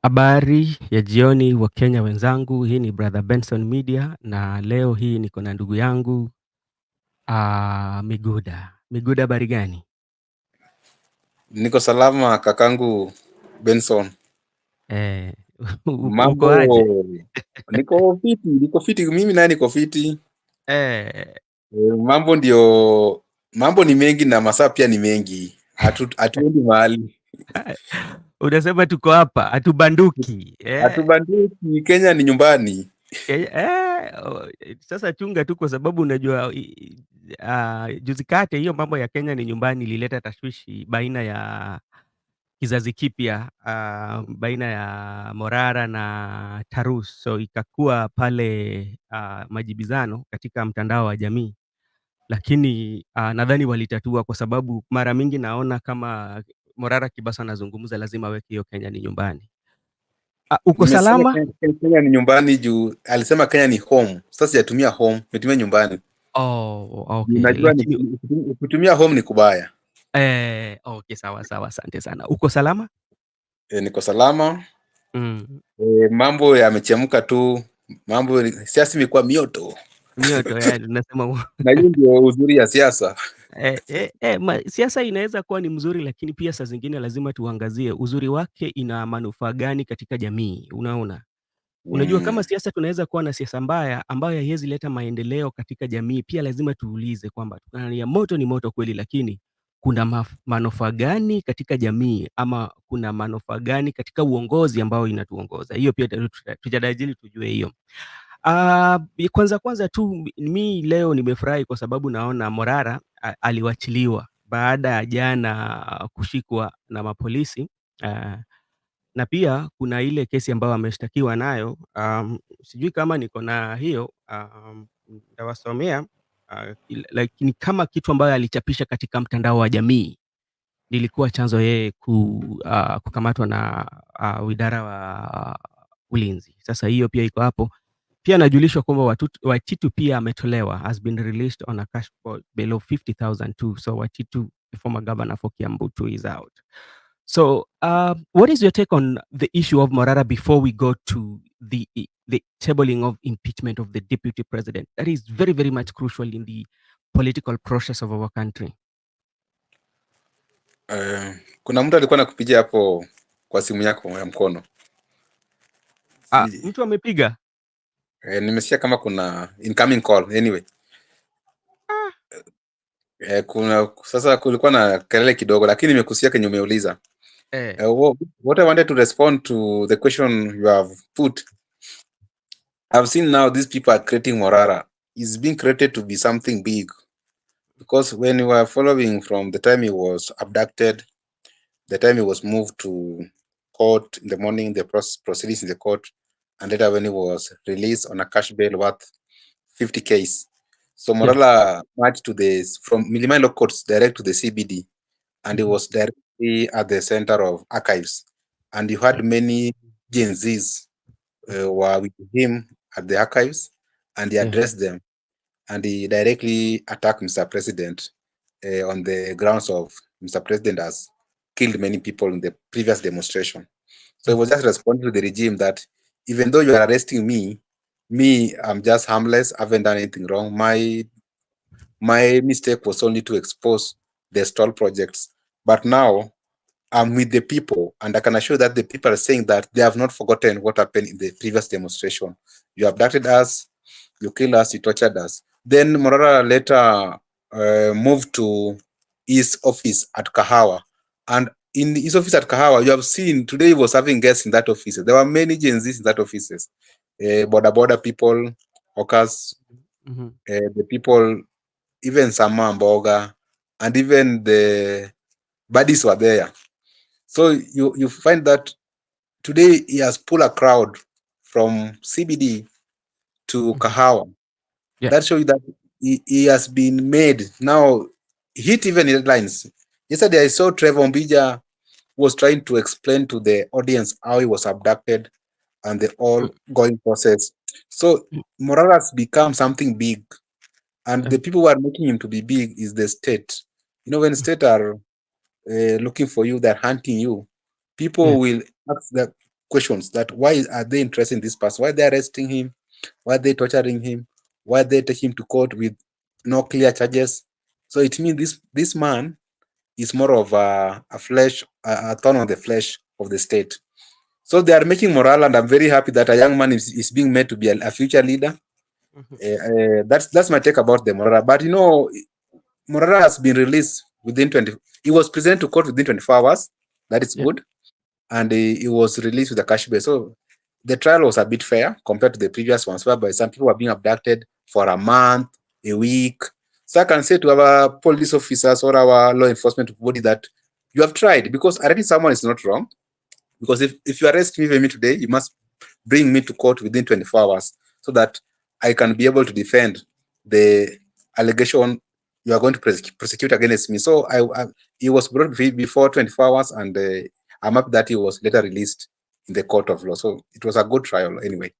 Habari ya jioni wa Kenya wenzangu, hii ni Brother Benson Media na leo hii niko na ndugu yangu Miguda. Miguda, habari gani? Niko salama kakangu Benson. Eh, uko Mambo aje? niko fiti, mimi naye niko fiti. Eh, Mambo ni mengi na masaa pia ni mengi, hatuendi mahali, unasema tuko hapa hatubanduki hatubanduki. Kenya ni nyumbani. Sasa chunga tu, kwa sababu unajua juzi kate hiyo mambo ya Kenya ni nyumbani ilileta tashwishi baina ya kizazi kipya baina ya Morara na Tarus, so ikakuwa pale majibizano katika mtandao wa jamii, lakini nadhani walitatua, kwa sababu mara mingi naona kama Morara Kibasa anazungumza lazima aweke hiyo Kenya ni nyumbani. Uko Nimesema salama? Kenya ni nyumbani juu alisema Kenya ni home. Sasa sijatumia home, nimetumia nyumbani. Oh, okay, Unajua lakini ukitumia home ni kubaya. okay, sawa sawa, asante sana. Uko salama? Niko salama. Mm. Mambo yamechemka tu, siasa imekuwa mioto. Mioto, tunasema Na hiyo ndio uzuri ya siasa. siasa inaweza kuwa ni mzuri, lakini pia saa zingine lazima tuangazie uzuri wake ina manufaa gani katika jamii. Unaona, unajua kama Mm. siasa tunaweza kuwa na siasa mbaya ambayo haiwezi leta maendeleo katika jamii, pia lazima tuulize kwamba ya moto ni moto kweli, lakini kuna manufaa gani katika jamii, ama kuna manufaa gani katika uongozi ambao inatuongoza? Hiyo pia tutajadili tujue hiyo. Kwanza tu mi leo nimefurahi kwa sababu naona Morara aliwachiliwa baada ya jana kushikwa na mapolisi. Ah, na pia kuna ile kesi ambayo ameshtakiwa nayo. Sijui kama niko na hiyo, nitawasomea, lakini kama kitu ambayo alichapisha katika mtandao wa jamii nilikuwa chanzo yeye kukamatwa na idara wa ulinzi. Sasa hiyo pia iko hapo. Pia najulishwa kwamba Waititu pia ametolewa, has been released on a cash bail of 50,000 too. So Waititu, the former governor for Kiambu too, is out. So what is your take on the issue of Morara before we go to the tabling of impeachment of the deputy president? That is very, very much crucial in the political process of our country. Kuna mtu alikuwa anakupigia hapo kwa simu yako ya mkono. Mtu amepiga. Nimesikia kama kuna incoming call anyway. Sasa kulikuwa na kelele kidogo, lakini nimekusikia kenye umeuliza. What I wanted to respond to the question you have put. I've seen now these people are creating Morara. It's being created to be something big. Because when you were following from the time he was abducted, the time he was moved to court in the morning, the proceedings in the court, and later when he was released on a cash bail worth 50Ks. So Morala marched from Milimani Law Courts direct to the CBD, and he was directly at the center of archives. And you had many Gen Zs were with him at the archives, and he addressed them, and he directly attacked Mr. President on the grounds of Mr. President has killed many people in the previous demonstration. So it was just responding to the regime that even though you are arresting me, I'm just harmless. I haven't done anything wrong. My mistake was only to expose the stall projects. But now I'm with the people, and I can assure that the people are saying that they have not forgotten what happened in the previous demonstration. You abducted us, you killed us, you tortured us. Then Morara later moved to his office at Kahawa. And in his office at Kahawa, you have seen today he was having guests in that office. There were many Gen Zs in that offices. Border people, hawkers, the people, even Sama Mboga, and even the buddies were there. So you find that today he has pulled a crowd from CBD to Kahawa. That shows you that he has been made. Now, hit even headlines. Yesterday I saw Trevor Mbija was trying to explain to the audience how he was abducted and the all-going process. So Morales has become something big. And the people who are making him to be big is the state. You know, when state are looking for you, they're hunting you. People will ask that questions that why are they interested in this person? Why are they arresting him? Why are they torturing him? Why are they taking him to court with no clear charges? So it means this man is more of a thorn on the flesh of the state. So they are making morale, and I'm very happy that a young man is being made to be a future leader. That's my take about the Morara. But Morara has been released within 20. He was presented to court within 24 hours. That is good, and he was released with a cash bail. So the trial was a bit fair compared to the previous ones, whereby some people were being abducted for a month, a week. So I can say to our police officers or our law enforcement body that you have tried, because arresting someone is not wrong. Because if you arrest me today, you must bring me to court within 24 hours so that I can be able to defend the allegation you are going to prosecute against me. So he was brought before 24 hours, and I'm happy that he was later released in the court of law. So it was a good trial anyway.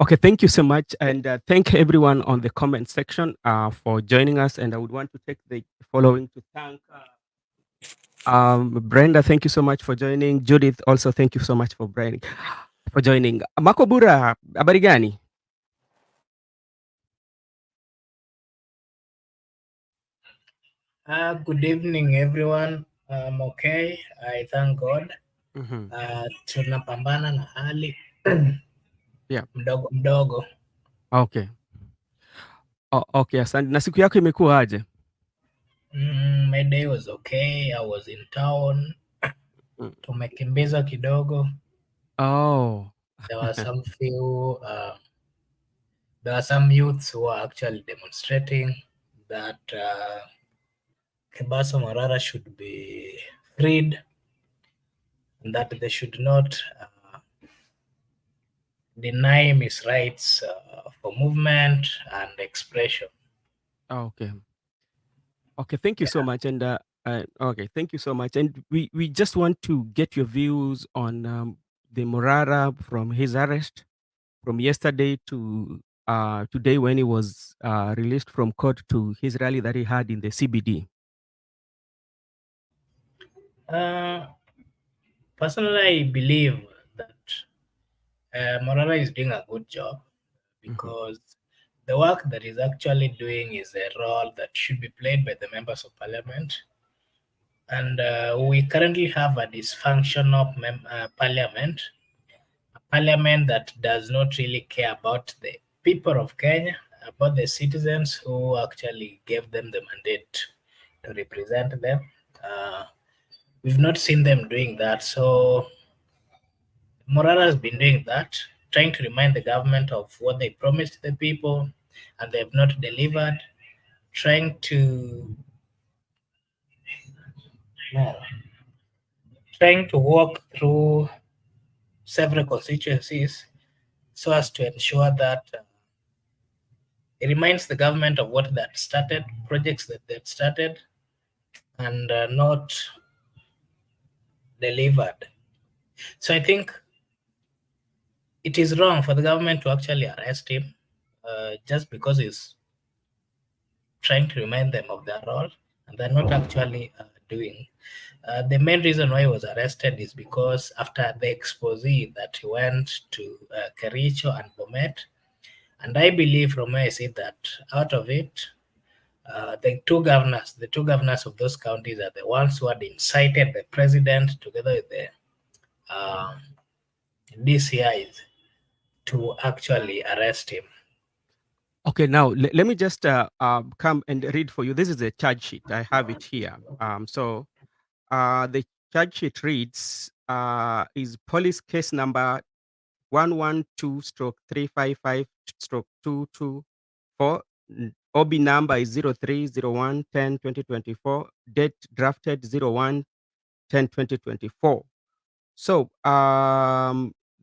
Okay, thank you so much. And thank everyone on the comment section for joining us. And I would want to take the following to thank Brenda, thank you so much for joining. Judith, also thank you so much for joining. Makobura, habari gani? Good evening, everyone. I'm okay. I thank God. Tunapambana na hali mdogo mdogo. Okay. Okay, asante. Na siku yako imekuwa aje? My day was okay. I was in town. Tumekimbiza kidogo. Oh. There were some there are some youths who are actually demonstrating that Kibasa Morara should be freed and that they should not deny him his rights for movement and expression. Okay. Okay, thank you so much. And okay, thank you so much. And we just want to get your views on the Morara from his arrest from yesterday to today when he was released from court to his rally that he had in the CBD. Personally, I believe that Morara is doing a good job because the work that he's actually doing is a role that should be played by the members of parliament. And we currently have a dysfunctional parliament, a parliament that does not really care about the people of Kenya, about the citizens who actually gave them the mandate to represent them. We've not seen them doing that. So Morara has been doing that, trying to remind the government of what they promised the people and they have not delivered, trying to walk through several constituencies so as to ensure that it reminds the government of what that started, projects that they've started, and not delivered. So I think it is wrong for the government to actually arrest him just because he's trying to remind them of their role, and they're not actually doing. The main reason why he was arrested is because after the expose that he went to Kericho and Bomet, and I believe from where I see that out of it, the two governors of those counties are the ones who had incited the president together with the DCIs to actually arrest him. Okay, now let me just come and read for you. This is a charge sheet. I have it here. So the charge sheet reads is police case number 112/355/224. OB number is 0301102024. Date drafted 01102024. So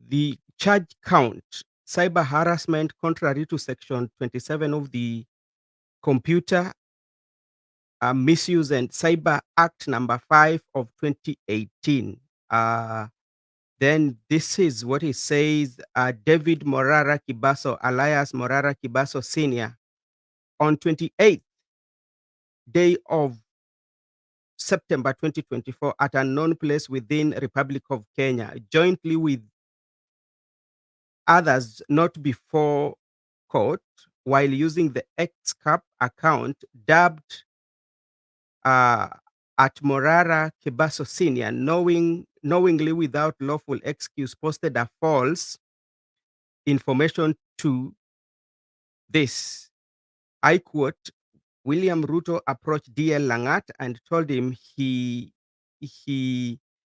the charge count, cyber harassment contrary to section 27 of the Computer Misuse and Cyber Act number 5 of 2018. Then this is what it says. David Morara Kibaso, alias Morara Kibaso Sr., on 28th day of September 2024 at a known place within Republic of Kenya, jointly with others not before court while using the XCAP account dubbed at Morara Kebaso Senior, knowingly without lawful excuse, posted a false information to this. I quote, William Ruto approached DL Langat and told him he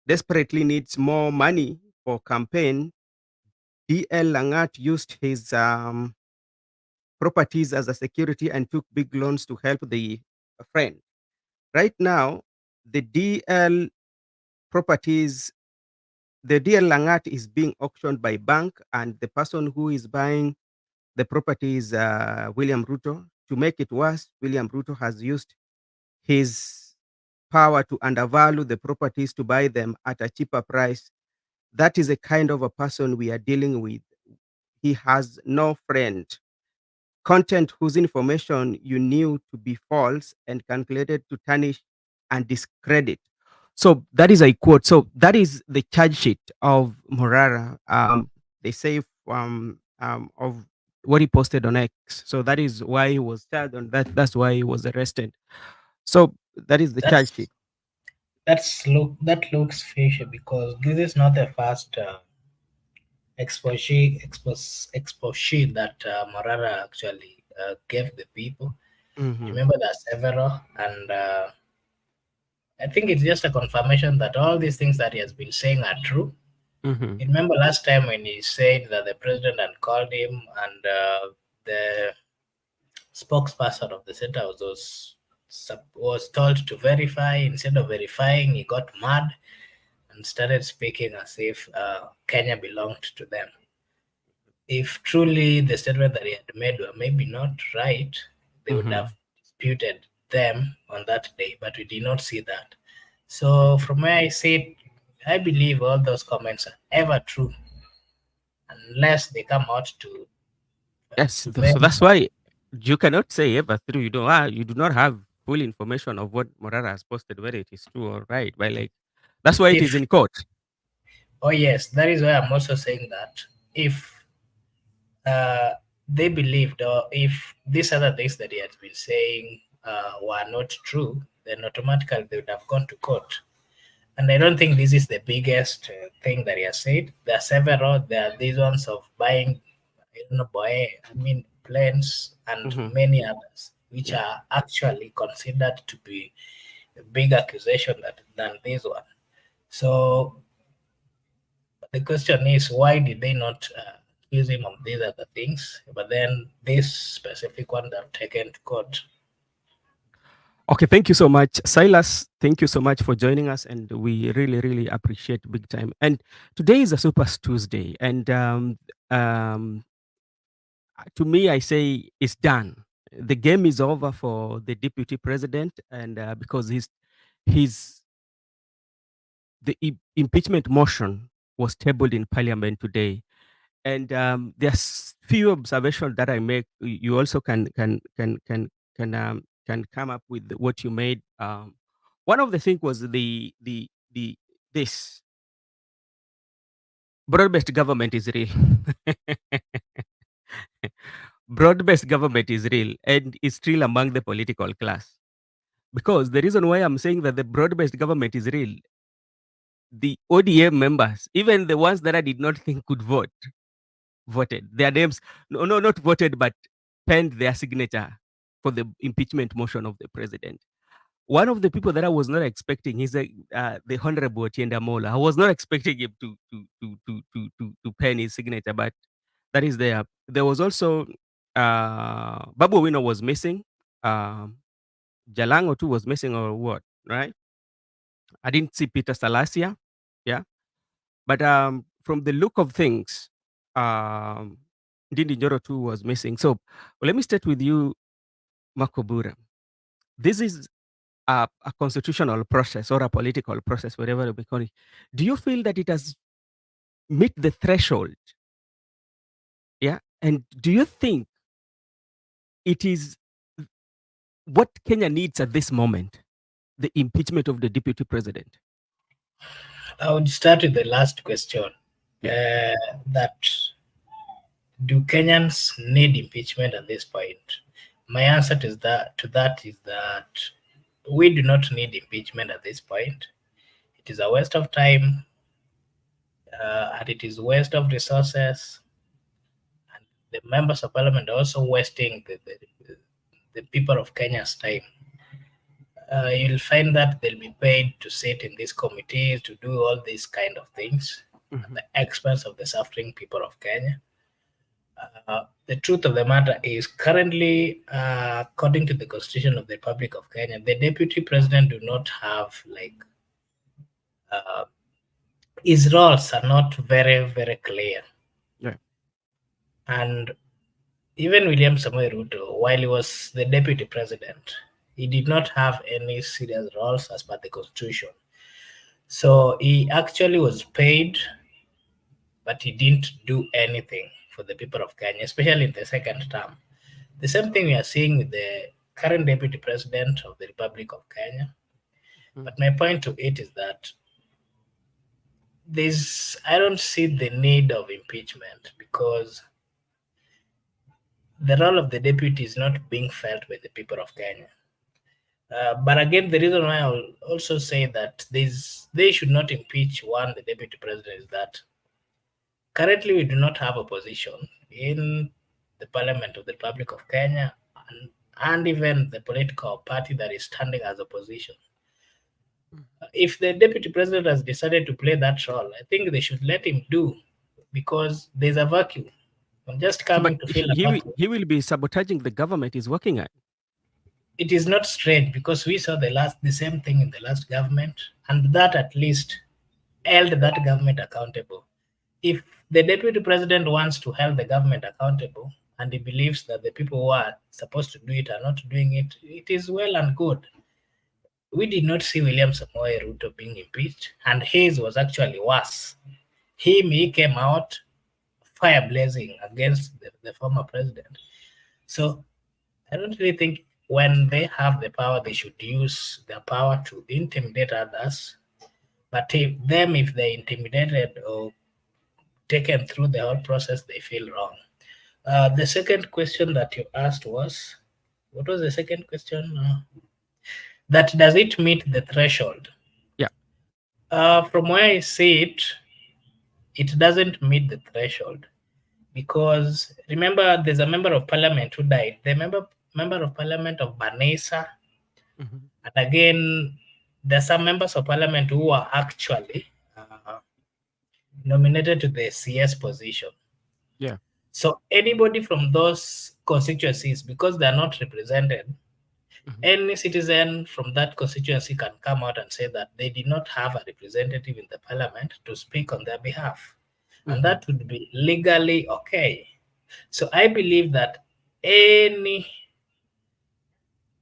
desperately needs more money for campaign. DL Langat used his properties as a security and took big loans to help the friend. Right now, the DL properties, the DL Langat is being auctioned by bank, and the person who is buying the property is William Ruto. To make it worse, William Ruto has used his power to undervalue the properties to buy them at a cheaper price. That is a kind of a person we are dealing with. He has no friend. Content whose information you knew to be false and calculated to tarnish and discredit. So that is a quote. So that is the charge sheet of Morara. They say of what he posted on X. So that is why he was charged on that. That's why he was arrested. So that is the charge sheet. That looks fishy because this is not the first expose that Morara actually gave the people. Mm-hmm. Remember, there are several, and I think it's just a confirmation that all these things that he has been saying are true. Mm-hmm. Remember last time when he said that the president had called him and the spokesperson of the center was told to verify. Instead of verifying, he got mad and started speaking as if Kenya belonged to them. If truly the statement that he had made were maybe not right, they would Mm-hmm. have disputed them on that day, but we did not see that. So from where I sit, I believe all those comments are ever true unless they come out to Yes. So verify. that's why you cannot say ever through. You do not have full information of what Morara has posted, whether it is true or right. But like that's why it is If in court. Oh yes, that is why I'm also saying that if they believed, or if these other things that he has been saying were not true, then automatically they would have gone to court. And I don't think this is the biggest thing that he has said. There are several. There are these ones of buying, planes and Mm-hmm. many others, which Yeah. are actually considered to be a big accusation than this one. So the question is, why did they not accuse him of these other things, but then this specific one they've taken to court? Okay, thank you so much, Silas. Thank you so much for joining us, and we really, really appreciate big time. And today is a Super Tuesday, and to me, I say it's done. The game is over for the deputy president, and because his the impeachment motion was tabled in parliament today, and there's few observations that I make. You also can come up with what you made. One of the things was the this broad-based government is real. Broad-based government is real, and it's real among the political class. Because the reason why I'm saying that the broad-based government is real, the ODM members, even the ones that I did not think could vote, voted. Their names, no, not voted, but penned their signature for the impeachment motion of the president. One of the people that I was not expecting is the Honorable Otienda Mola. I was not expecting him to pen his signature, but that is there. There was also Babu Wino was missing. Jalango too was missing, or what? Right? I didn't see Peter Salasia. Yeah, but from the look of things, um, Ndindi Njoro too was missing. So let me start with you, Makobura. This is a constitutional process or a political process, whatever we call it. Do you feel that it has met the threshold? Yeah. And do you think it is what Kenya needs at this moment, the impeachment of the deputy president? I would start with the last question. Yeah. That do Kenyans need impeachment at this point? My answer to that is that we do not need impeachment at this point. It is a waste of time, and it is waste of resources. And the members of parliament are also wasting the people of Kenya's time. You'll find that they'll be paid to sit in these committees to do all these kind of things at the expense of the suffering people of Kenya. The truth of the matter is currently, according to the Constitution of the Republic of Kenya, the Deputy President do not have his roles are not very, very clear. Yeah. And even William Samoei Ruto, while he was the Deputy President, he did not have any serious roles as per the Constitution. So he actually was paid, but he didn't do anything for the people of Kenya, especially in the second term. The same thing we are seeing with the current Deputy President of the Republic of Kenya. But my point to it is that I don't see the need of impeachment because the role of the deputy is not being felt by the people of Kenya. But again, the reason why I'll also say that they should not impeach the deputy president is that currently we do not have opposition in the Parliament of the Republic of Kenya and even the political party that is standing as opposition. If the deputy president has decided to play that role, I think they should let him do because there's a vacuum. I'm just coming to fill a vacuum. He will be sabotaging the government he's working at. It is not strange because we saw the same thing in the last government, and that at least held that government accountable. If the deputy president wants to hold the government accountable and he believes that the people who are supposed to do it are not doing it, it is well and good. We did not see William Samoei Ruto being impeached, and his was actually worse. He came out fire blazing against the former president. So I don't really think when they have the power, they should use their power to intimidate others. But if they're intimidated or taken through the whole process, they feel wrong. The second question that you asked was, what was the second question? That does it meet the threshold? Yeah. From where I see it, it doesn't meet the threshold because remember, there's a member of parliament who died. The member of parliament of Banesa, and again, there's some members of parliament who are actually nominated to the CS position. Yeah. So anybody from those constituencies, because they're not represented, any citizen from that constituency can come out and say that they did not have a representative in the parliament to speak on their behalf. And that would be legally okay. So I believe that any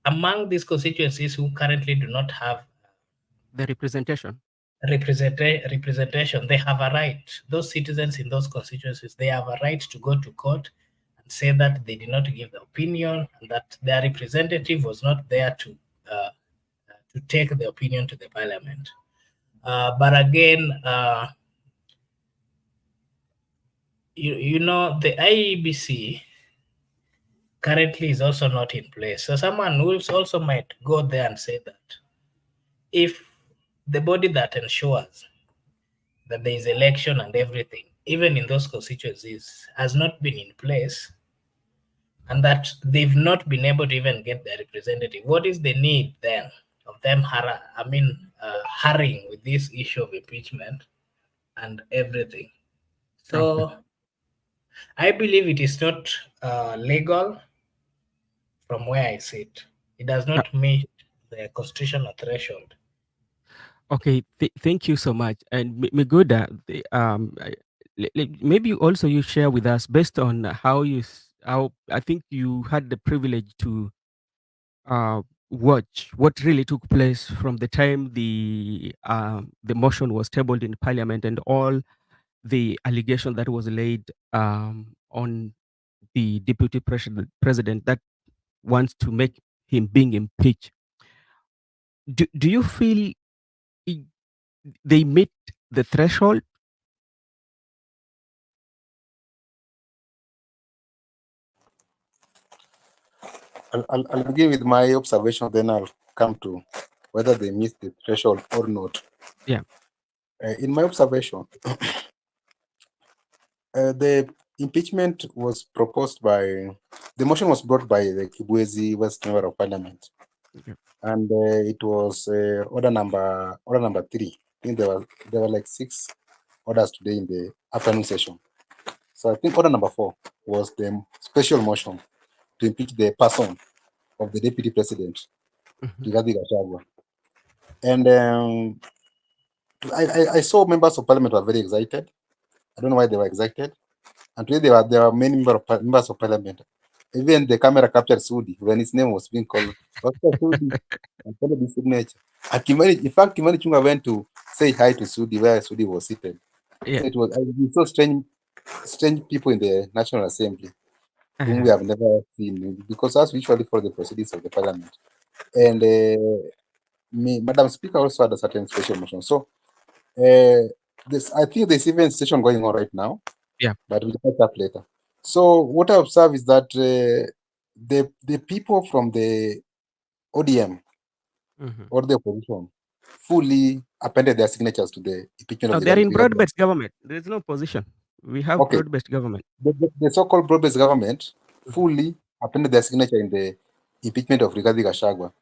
among these constituencies who currently do not have the representation, they have a right. Those citizens in those constituencies, they have a right to go to court and say that they did not give the opinion and that their representative was not there to take the opinion to the parliament. But again, the IEBC currently is also not in place. So someone who also might go there and say that if the body that ensures that there is election and everything, even in those constituencies, has not been in place, and that they've not been able to even get their representative, what is the need then of them hurrying with this issue of impeachment and everything? So I believe it is not legal from where I sit. It does not meet the constitutional threshold. Okay, thank you so much. And Miguda, maybe also you share with us based on how I think you had the privilege to watch what really took place from the time the motion was tabled in Parliament and all the allegation that was laid on the deputy president that wants to make him being impeached. Do you feel they meet the threshold? I'll begin with my observation, then I'll come to whether they meet the threshold or not. Yeah. In my observation, the impeachment was proposed by, the motion was brought by the Kibwezi West Member of Parliament, Okay. and it was order number 3. I think there were like 6 orders today in the afternoon session. So I think order number 4 was the special motion to impeach the person of the deputy president, Rigathi Gachuagua. And I saw members of parliament were very excited. I don't know why they were excited. And today there were many members of parliament. Even the camera captured Sudi when his name was being called. Dr. Sudi, and followed his signature. And in fact, Kimani Chunga went to say hi to Sudi where Sudi was seated. Yeah. So it was so strange people in the National Assembly whom we Uh-huh. have never seen, because as we usually follow the proceedings of the parliament. And Madam Speaker also had a certain special motion. So I think there's even a session going on right now. Yeah. But we'll catch up later. So what I observe is that the people from the ODM or the opposition fully appended their signatures to the impeachment No, of the they're in Rigathi. broad-based government. There is no position. We have Okay, broad-based government. the so-called broad-based government fully appended their signature in the impeachment of Rigathi Gachagua.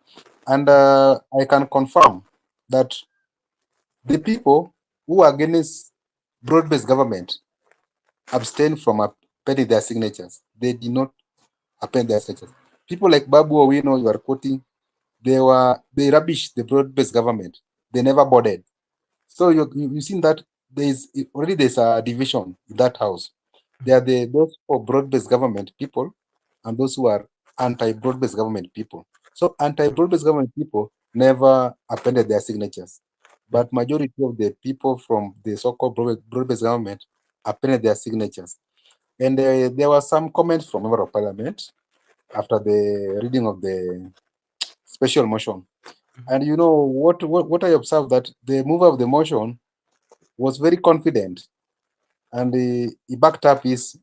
And I can confirm that the people who are against broad-based government abstain from appending their signatures. They did not append their signatures. People like Babu Owino, you are quoting, they rubbish the broad-based government. They never boarded. So you've seen that there's a division in that house. There are those for broad-based government people and those who are anti-broad-based government people. So anti-broad-based government people never appended their signatures, but majority of the people from the so-called broad-based government appended their signatures. And there were some comments from member of parliament after the reading of the special motion. And you know what I observed, that the mover of the motion was very confident, and he backed up his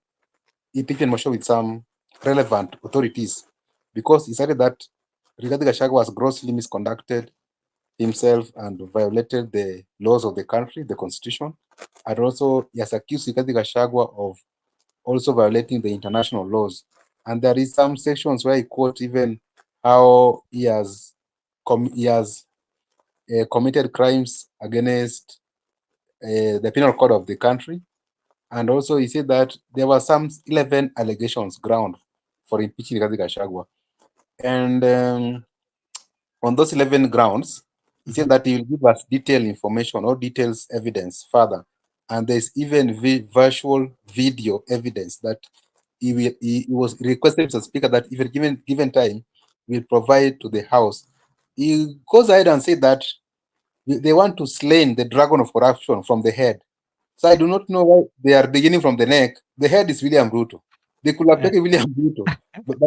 impeachment motion with some relevant authorities, because he said that Rigathi Gachagua was grossly misconducted himself and violated the laws of the country, the constitution, and also he has accused Rigathi Gachagua of also violating the international laws. And there is some sections where he quote even how he has committed crimes against the penal code of the country. And also he said that there were some 11 allegations ground for impeaching Rigathi Gachagua. And on those 11 grounds, he said that he will give us detailed information or details evidence further. And there's even virtual video evidence that he was requested to speaker that if given time, will provide to the House. He goes ahead and said that they want to slay the dragon of corruption from the head. So I do not know why they are beginning from the neck. The head is William Ruto. They could have taken William Ruto, but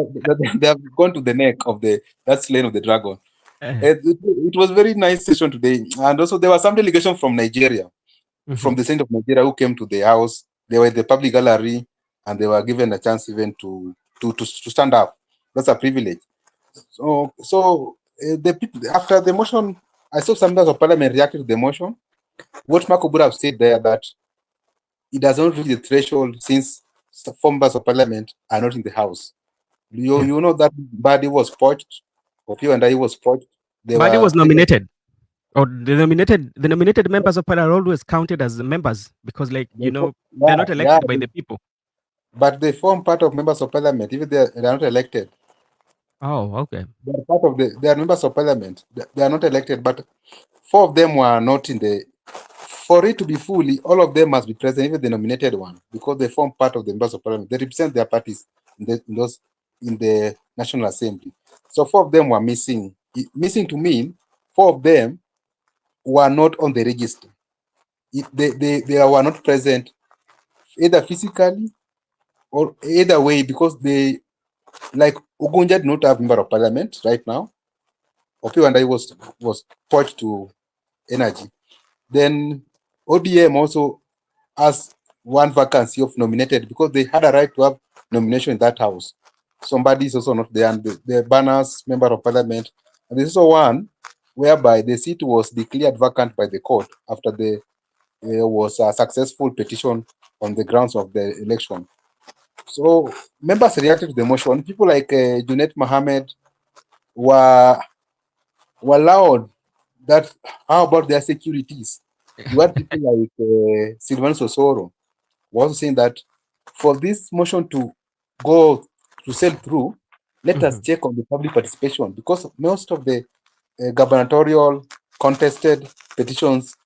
they have gone to the neck of that slain of the dragon. It was very nice session today. And also there was some delegation from Nigeria, from the Senate of Nigeria, who came to the House. They were in the public gallery and they were given a chance even to stand up. That's a privilege. So the people, after the motion, I saw some members of parliament reacted to the motion. What Marco would have said there, that it does not reach the threshold since some members of parliament are not in the House. You know that body was poached, or you and I was poached. They Badi were was nominated, or the nominated members of parliament are always counted as members because, like, they're not elected by the people. But they form part of members of parliament, even they are not elected. Oh, okay. They are part of they are members of parliament. They are not elected, but 4 of them were not in the. For it to be fully, all of them must be present, even the nominated one, because they form part of the members of parliament. They represent their parties in the National Assembly. So 4 of them were missing. Missing to mean 4 of them were not on the register. They were not present either physically or either way, because they, like Ugunja did not have member of parliament right now. Opio and I was poached to energy. Then ODM also has one vacancy of nominated, because they had a right to have nomination in that house. somebody is also not there, and the banners, member of parliament. And there's also one whereby the seat was declared vacant by the court after there was a successful petition on the grounds of the election. So members reacted to the motion. People like Junet Mohammed were loud that how about their securities? You had people like Silvan Sosoro was saying that for this motion to go to sail through, let us check on the public participation, because most of the gubernatorial contested petitions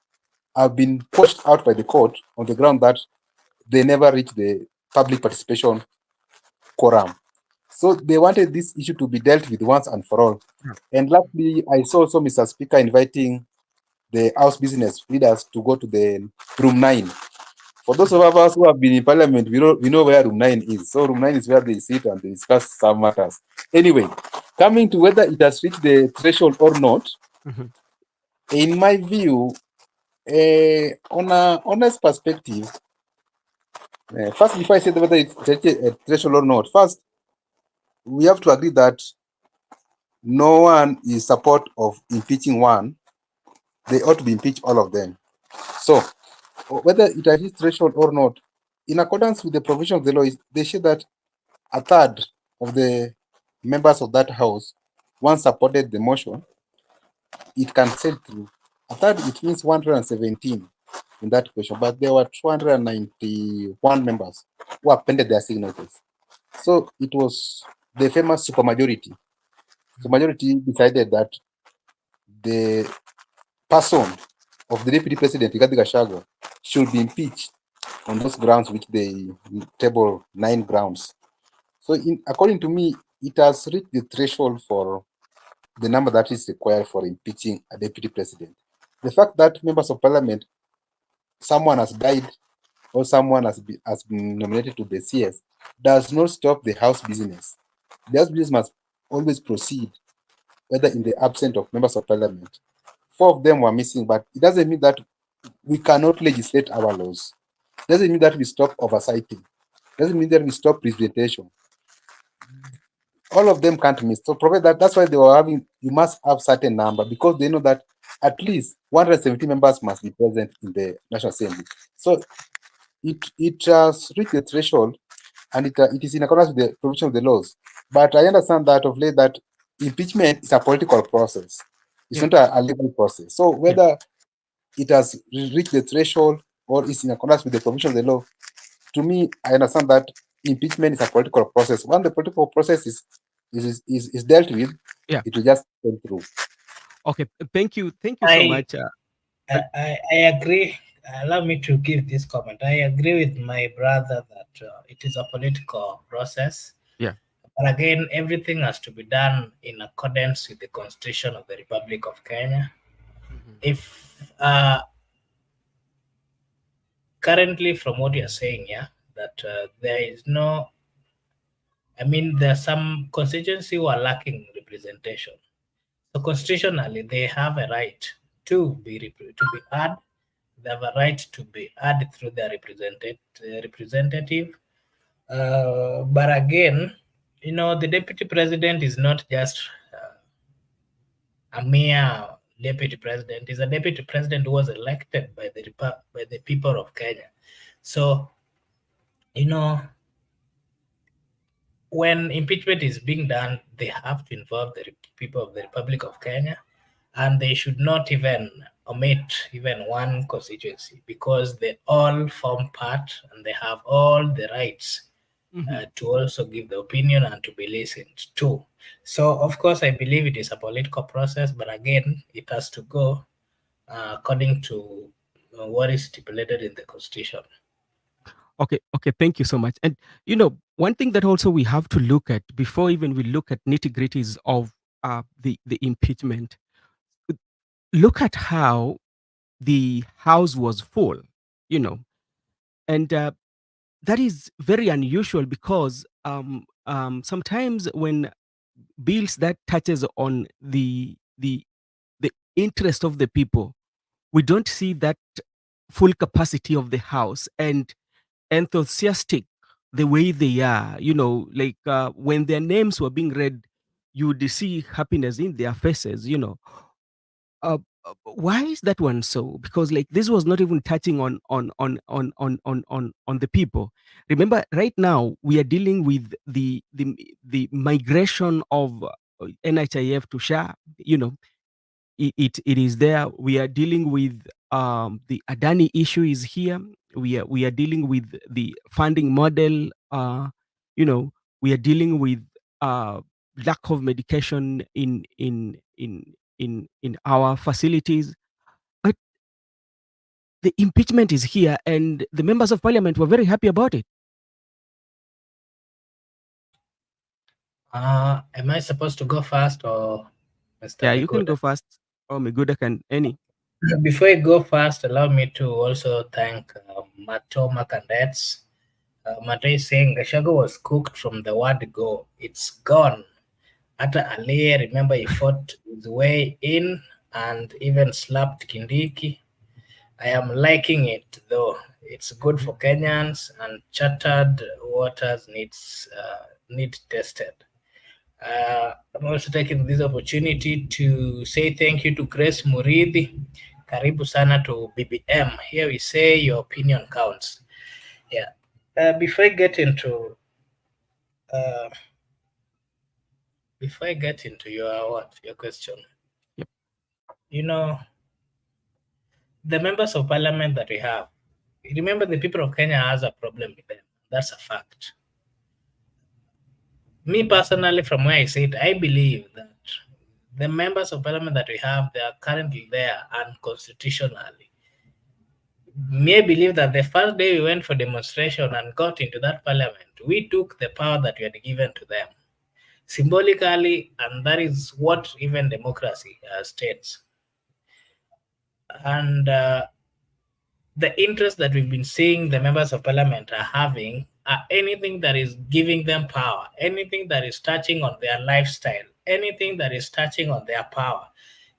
have been pushed out by the court on the ground that they never reached the public participation quorum. So they wanted this issue to be dealt with once and for all. And lastly, I saw also Mr. Speaker inviting the House business leaders to go to the room 9. For those of us who have been in parliament, we know where room 9 is. So room 9 is where they sit and they discuss some matters. Anyway, coming to whether it has reached the threshold or not, in my view, on a honest perspective, first, before I say whether it's a threshold or not, first, we have to agree that no one is support of impeaching one. They ought to be impeached, all of them. So, whether it has reached threshold or not, in accordance with the provision of the law, they say that a third of the members of that house, once supported the motion, it can sail through. A third, it means 117 in that question, but there were 291 members who appended their signatures. So it was the famous supermajority. The majority decided that the person of the deputy president, Gachuagua, should be impeached on those grounds which they table 9 grounds. So according to me, it has reached the threshold for the number that is required for impeaching a deputy president. The fact that members of parliament, someone has died or someone has been nominated to the CS, does not stop the House business. The House business must always proceed, whether in the absence of members of parliament. 4 of them were missing, but it doesn't mean that we cannot legislate our laws. It doesn't mean that we stop oversighting. It doesn't mean that we stop presentation. All of them can't miss. So provide that, that's why they were having, you must have certain number, because they know that at least 170 members must be present in the National Assembly. So it has reached the threshold, and it is in accordance with the provision of the laws. But I understand that of late that impeachment is a political process. It's not a legal process. So whether it has reached the threshold or is in accordance with the provision of the law, to me, I understand that impeachment is a political process. When the political process is dealt with, it will just go through. Okay, thank you so much. I agree. Allow me to give this comment. I agree with my brother that it is a political process. Yeah. But again, everything has to be done in accordance with the Constitution of the Republic of Kenya. If currently, from what you're saying, that there is no, I mean, there are some constituencies who are lacking representation. So constitutionally, they have a right to be heard. They have a right to be heard through their representative. But again, the deputy president is not just a mere deputy president. He's a deputy president who was elected by the people of Kenya. So, when impeachment is being done, they have to involve the people of the Republic of Kenya, and they should not even omit even one constituency, because they all form part and they have all the rights to also give the opinion and to be listened to. So, of course, I believe it is a political process, but again, it has to go according to what is stipulated in the Constitution. Okay, thank you so much. And one thing that also we have to look at before even we look at nitty-gritties of the impeachment, look at how the House was full, and that is very unusual, because sometimes when bills that touches on the interest of the people, we don't see that full capacity of the House and enthusiastic the way they are, like when their names were being read, you would see happiness in their faces. Why is that one so? Because like this was not even touching on the people. Remember, right now we are dealing with the migration of NHIF to SHA. It is there. We are dealing with the Adani issue is here. We are dealing with the funding model. You know, we are dealing with lack of medication in our facilities. But the impeachment is here, and the members of parliament were very happy about it. Am I supposed to go first or Mr. Yeah, you can go Miguda? first. Or Miguda can any. Before I go first, allow me to also thank Mato Makandets. Mato is saying Gachuagua was cooked from the word go. It's gone. Ata Ali, remember he fought his way in and even slapped Kindiki. I am liking it though. It's good for Kenyans and chartered waters need tested. I'm also taking this opportunity to say thank you to Grace Muridi. Karibu sana to BBM. Here we say your opinion counts. Yeah. Before I get into uh, your question, Yep. The members of parliament that we have, remember the people of Kenya has a problem with them. That's a fact. Me personally, from where I sit, I believe that the members of parliament that we have, they are currently there unconstitutionally. Me believe that the first day we went for demonstration and got into that parliament, we took the power that we had given to them symbolically, and that is what even democracy states. And the interest that we've been seeing the members of parliament are having are anything that is giving them power, anything that is touching on their lifestyle, anything that is touching on their power,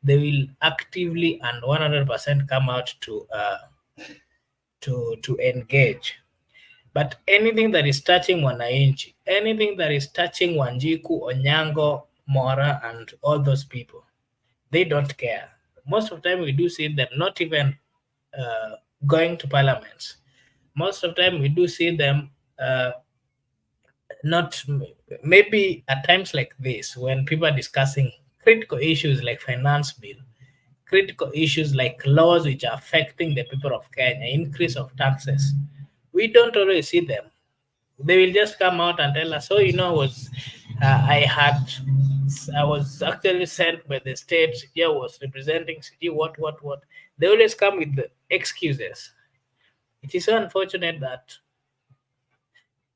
they will actively and 100% come out to engage. But anything that is touching Wananchi, anything that is touching Wanjiku, Onyango, Mora, and all those people, they don't care. Most of the time, we do see them not even going to parliaments. Most of the time, we do see them not, maybe at times like this, when people are discussing critical issues like finance bill, critical issues like laws which are affecting the people of Kenya, increase of taxes, we don't always see them. They will just come out and tell us, "Oh, was I was actually sent by the state. Yeah, was representing city. What." They always come with the excuses. It is so unfortunate that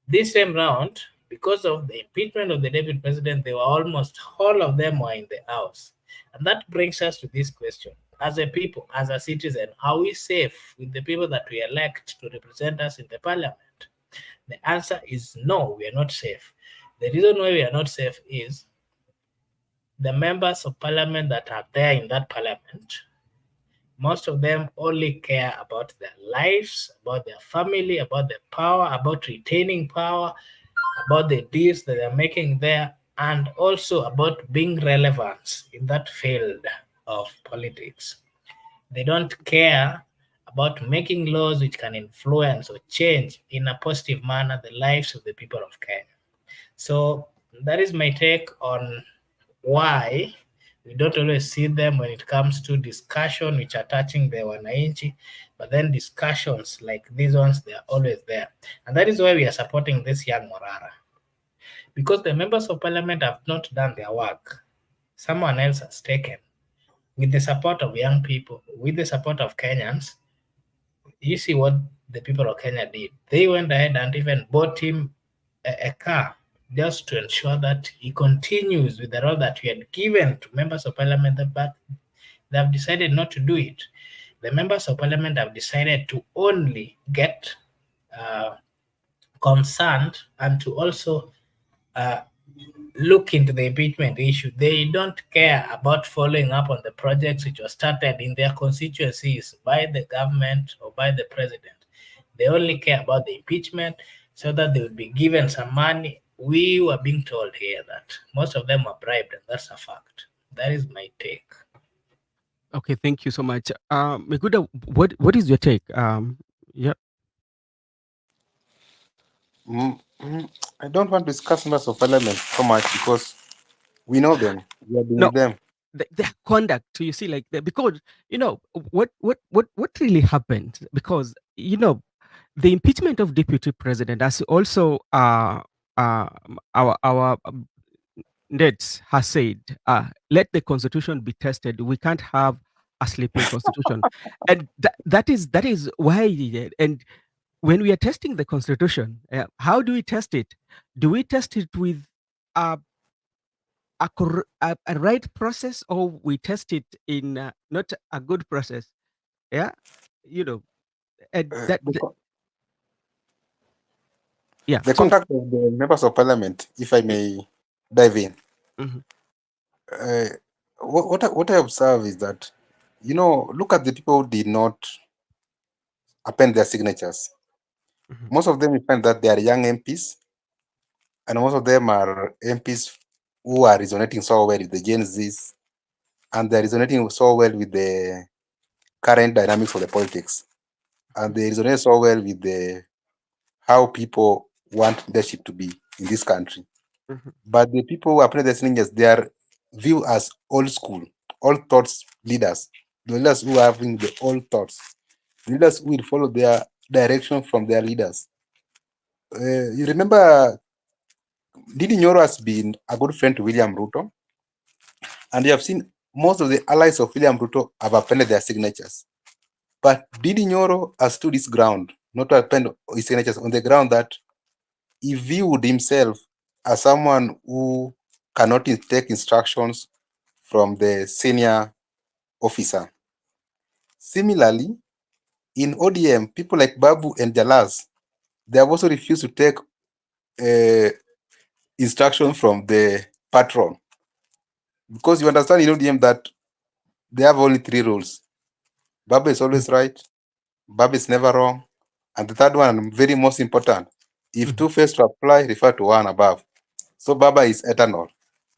this time round, because of the impeachment of the deputy president, they were almost all of them were in the house, and that brings us to this question: as a people, as a citizen, are we safe with the people that we elect to represent us in the parliament? The answer is no, we are not safe. The reason why we are not safe is the members of parliament that are there in that parliament, most of them only care about their lives, about their family, about their power, about retaining power, about the deals that they're making there, and also about being relevant in that field of politics. They don't care about making laws which can influence or change in a positive manner the lives of the people of Kenya. So that is my take on why we don't always see them when it comes to discussion which are touching the Wananchi, but then discussions like these ones, they are always there. And that is why we are supporting this young Morara. Because the members of parliament have not done their work. Someone else has taken. With the support of young people, with the support of Kenyans, you see what the people of Kenya did. They went ahead and even bought him a car just to ensure that he continues with the role that he had given to members of parliament, but they have decided not to do it. The members of parliament have decided to only get concerned and to also look into the impeachment issue. They don't care about following up on the projects which were started in their constituencies by the government or by the president. They only care about the impeachment. so that they would be given some money. We were being told here that most of them were bribed, and that's a fact. That is my take. Okay, thank you so much. Miguda, what is your take? Yeah. I don't want to discuss members of parliament so much because we know them. We have been No, with them. their conduct. You see, like because what really happened? Because the impeachment of deputy president has also our Neds has said, let the constitution be tested. We can't have a sleeping constitution, and that is why. And when we are testing the constitution, how do we test it? Do we test it with a a right process, or we test it in not a good process? Yeah, you know, and The, co- yeah. the So, conduct of the members of parliament, if I may dive in, mhm, uh, what I observe is that, look at the people who did not append their signatures. mhm, Most of them, you find that they are young MPs, and most of them are MPs who are resonating so well with the Gen Zs, and they're resonating so well with the current dynamics of the politics, and they resonate so well with the how people want leadership to be in this country. mhm, But the people who apply the signatures, they are viewed as old school, old thoughts leaders, the leaders who are having the old thoughts, leaders who will follow their direction from their leaders. You remember Didi Nyoro has been a good friend to William Ruto, and you have seen most of the allies of William Ruto have appended their signatures. But Didi Nyoro has stood his ground, not to append his signatures on the ground that he viewed himself as someone who cannot take instructions from the senior officer. Similarly, in ODM, people like Babu and Jalaz, they have also refused to take instruction from the patron. Because you understand in ODM that they have only three rules. Babu is always right, Babu is never wrong, and the third one, and very most important, if mhm, two fails to apply, refer to one above. So Baba is eternal.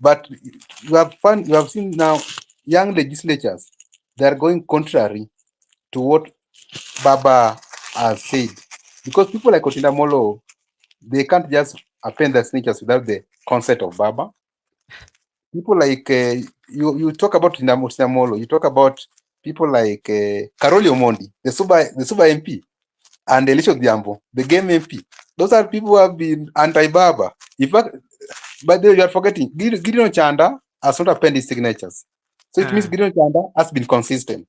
But you have seen now young legislatures, they are going contrary to what Baba has said. Because people like Otinda Molo, they can't just append their signatures without the consent of Baba. People like you talk about Otinda Molo, you talk about people like Karoli Omondi, the Suba MP, and Elisha Diambo, the game MP. Those are people who have been anti-Baba. In fact, but you are forgetting, Gideon Chanda has not appended his signatures. So it means ah, Gideon Chanda has been consistent.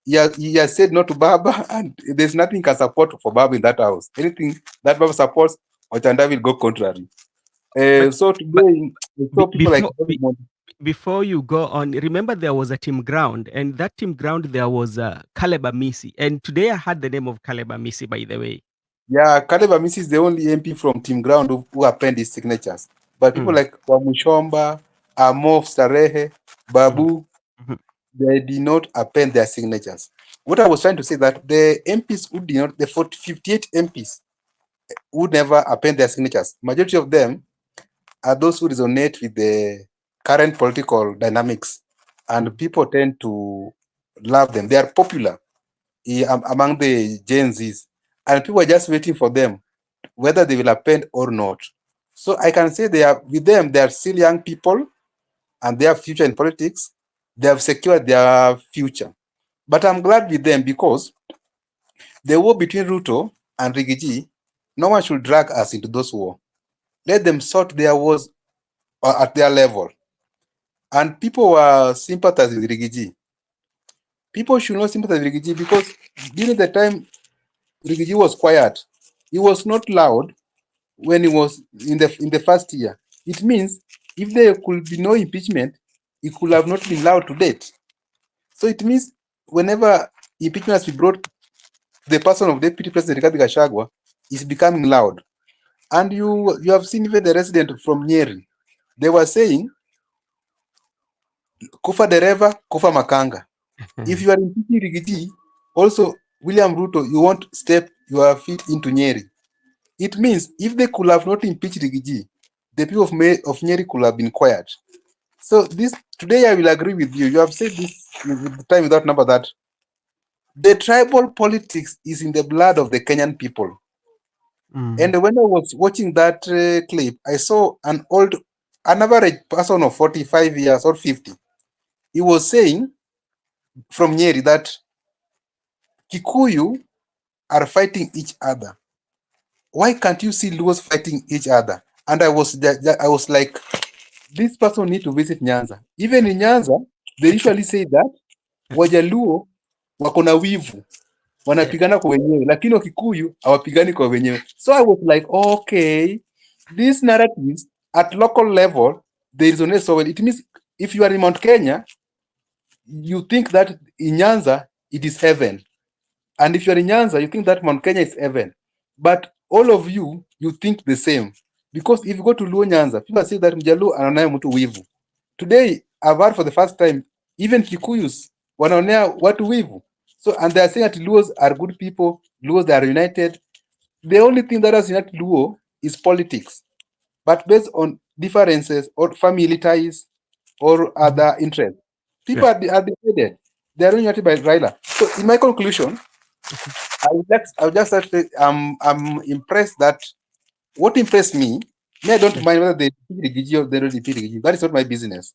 He has said no to Baba, and there's nothing can support for Baba in that house. Anything that Baba supports, Ochanda will go contrary. but So but today, we saw people like before you go on, remember there was a team ground, and that team ground there was Caleb Amisi, and today I had the name of Caleb Amisi, by the way. Caleb Amisi is the only MP from Team Ground who append his signatures. But people Mm, like Wamushomba, Amof Starehe, mhm, Babu, mhm, they did not append their signatures. What I was trying to say that the MPs who did not, the 58 MPs who never append their signatures, majority of them are those who resonate with the current political dynamics, and mhm, people tend to love them. They are popular among the Gen Zs, and people are just waiting for them, whether they will append or not. So I can say they are with them. They are still young people, and they have future in politics. They have secured their future. But I'm glad with them because the war between Ruto and Rigiji, no one should drag us into those war. Let them sort their wars at their level. And people were sympathizing with Rigiji. People should not sympathize with Rigiji because during the time Rigiji was quiet, he was not loud when he was in the first year. It means if there could be no impeachment, he could have not been loud to date. So it means whenever impeachment has been brought, the person of Deputy President Rigathi Gachuagua is becoming loud. And you have seen even the resident from Nyeri. They were saying, Kufa dereva, Kufa makanga. If you are impeaching Rigiji, also William Ruto, you won't step your feet into Nyeri. it means if they could have not impeached Rigiji, the people of Nyeri could have been quiet. So this today I will agree with you. You have said this with the time without number that the tribal politics is in the blood of the Kenyan people. And when I was watching that clip, I saw an average person of 45 years or 50. He was saying from Nyeri that Kikuyu are fighting each other. Why can't you see Luos fighting each other? And I was like, this person need to visit Nyanza. Even in Nyanza, they usually say that Wajaluo wako na wivu, wanapigana kwa wenyewe, lakini Wakikuyu hawapigani kwa wenyewe. So I was like, okay, these narratives at local level, there is only so well. It means if you are in Mount Kenya, you think that in Nyanza, it is heaven. And if you are in Nyanza, you think that Mount Kenya is heaven. But all of you, you think the same. Because if you go to Luo Nyanza, people say that Mjaluo anaonea mtu wivu. Today, I've heard for the first time, even Kikuyus wanaonea watu wivu. So, and they are saying that Luos are good people, Luos they are united. The only thing that has united Luo is politics. But based on differences or family ties or other interests, people are divided. They are united by Raila. So, in my conclusion, I would just say I'm impressed that what impressed me I don't mind whether they repeat Rigiji or they don't repeat Rigiji. That is not my business.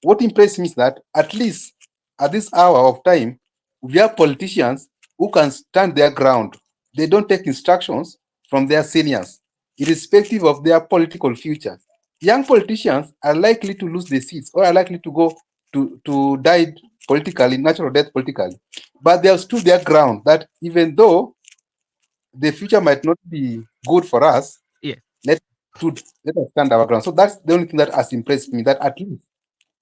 What impressed me is that at least at this hour of time, we have politicians who can stand their ground. They don't take instructions from their seniors, irrespective of their political future. Young politicians are likely to lose their seats or are likely to go to die politically, natural death politically. But they have stood their ground that even though the future might not be good for us, let us stand our ground. So that's the only thing that has impressed me, that at least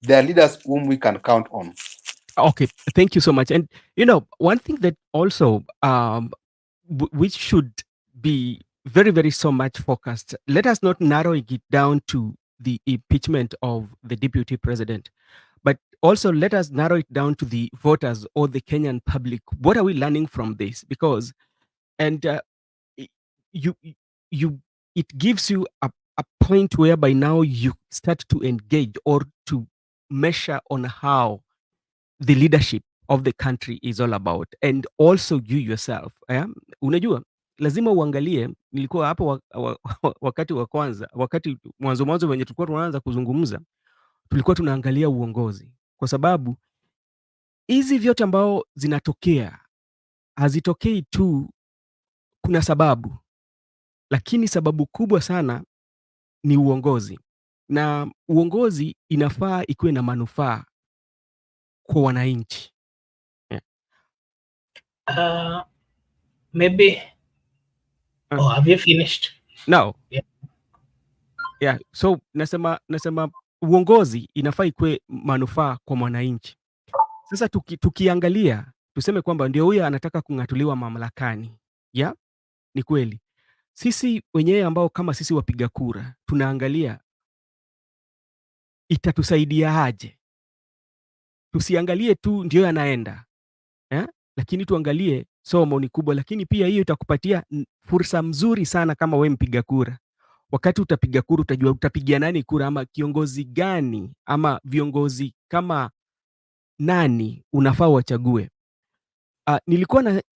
there are leaders whom we can count on. Okay, thank you so much. And one thing that also which should be very, very so much focused, let us not narrow it down to the impeachment of the deputy president, but also let us narrow it down to the voters or the Kenyan public. What are we learning from this? Because it gives you a point whereby now you start to engage or to measure on how the leadership of the country is all about, and also you yourself. Unajua lazima uangalie, nilikuwa hapo wakati wa kwanza, wakati mwanzo wenye tulikuwa tunaanza kuzungumza, tulikuwa tunaangalia uongozi, kwa sababu hizi vyote ambao zinatokea hazitokei tu, kuna sababu, lakini sababu kubwa sana ni uongozi, na uongozi inafaa ikuwe na manufaa kwa wananchi. Maybe. Oh, have you finished? No. Yeah. So nasema uongozi inafaa ikuwe manufaa kwa mwananchi. Sasa tukiangalia tuseme kwamba ndio huyu anataka kung'atuliwa mamlakani. Yeah? Ni kweli. Sisi wenyewe ambao kama sisi wapiga kura tunaangalia itatusaidia aje. Tusiangalie tu ndio anaenda. Lakini tuangalie somo ni kubwa, lakini pia hiyo itakupatia fursa mzuri sana kama we mpiga kura. Wakati utapiga kura utajua utapigia nani kura, ama kiongozi gani ama viongozi kama nani unafaa wachague.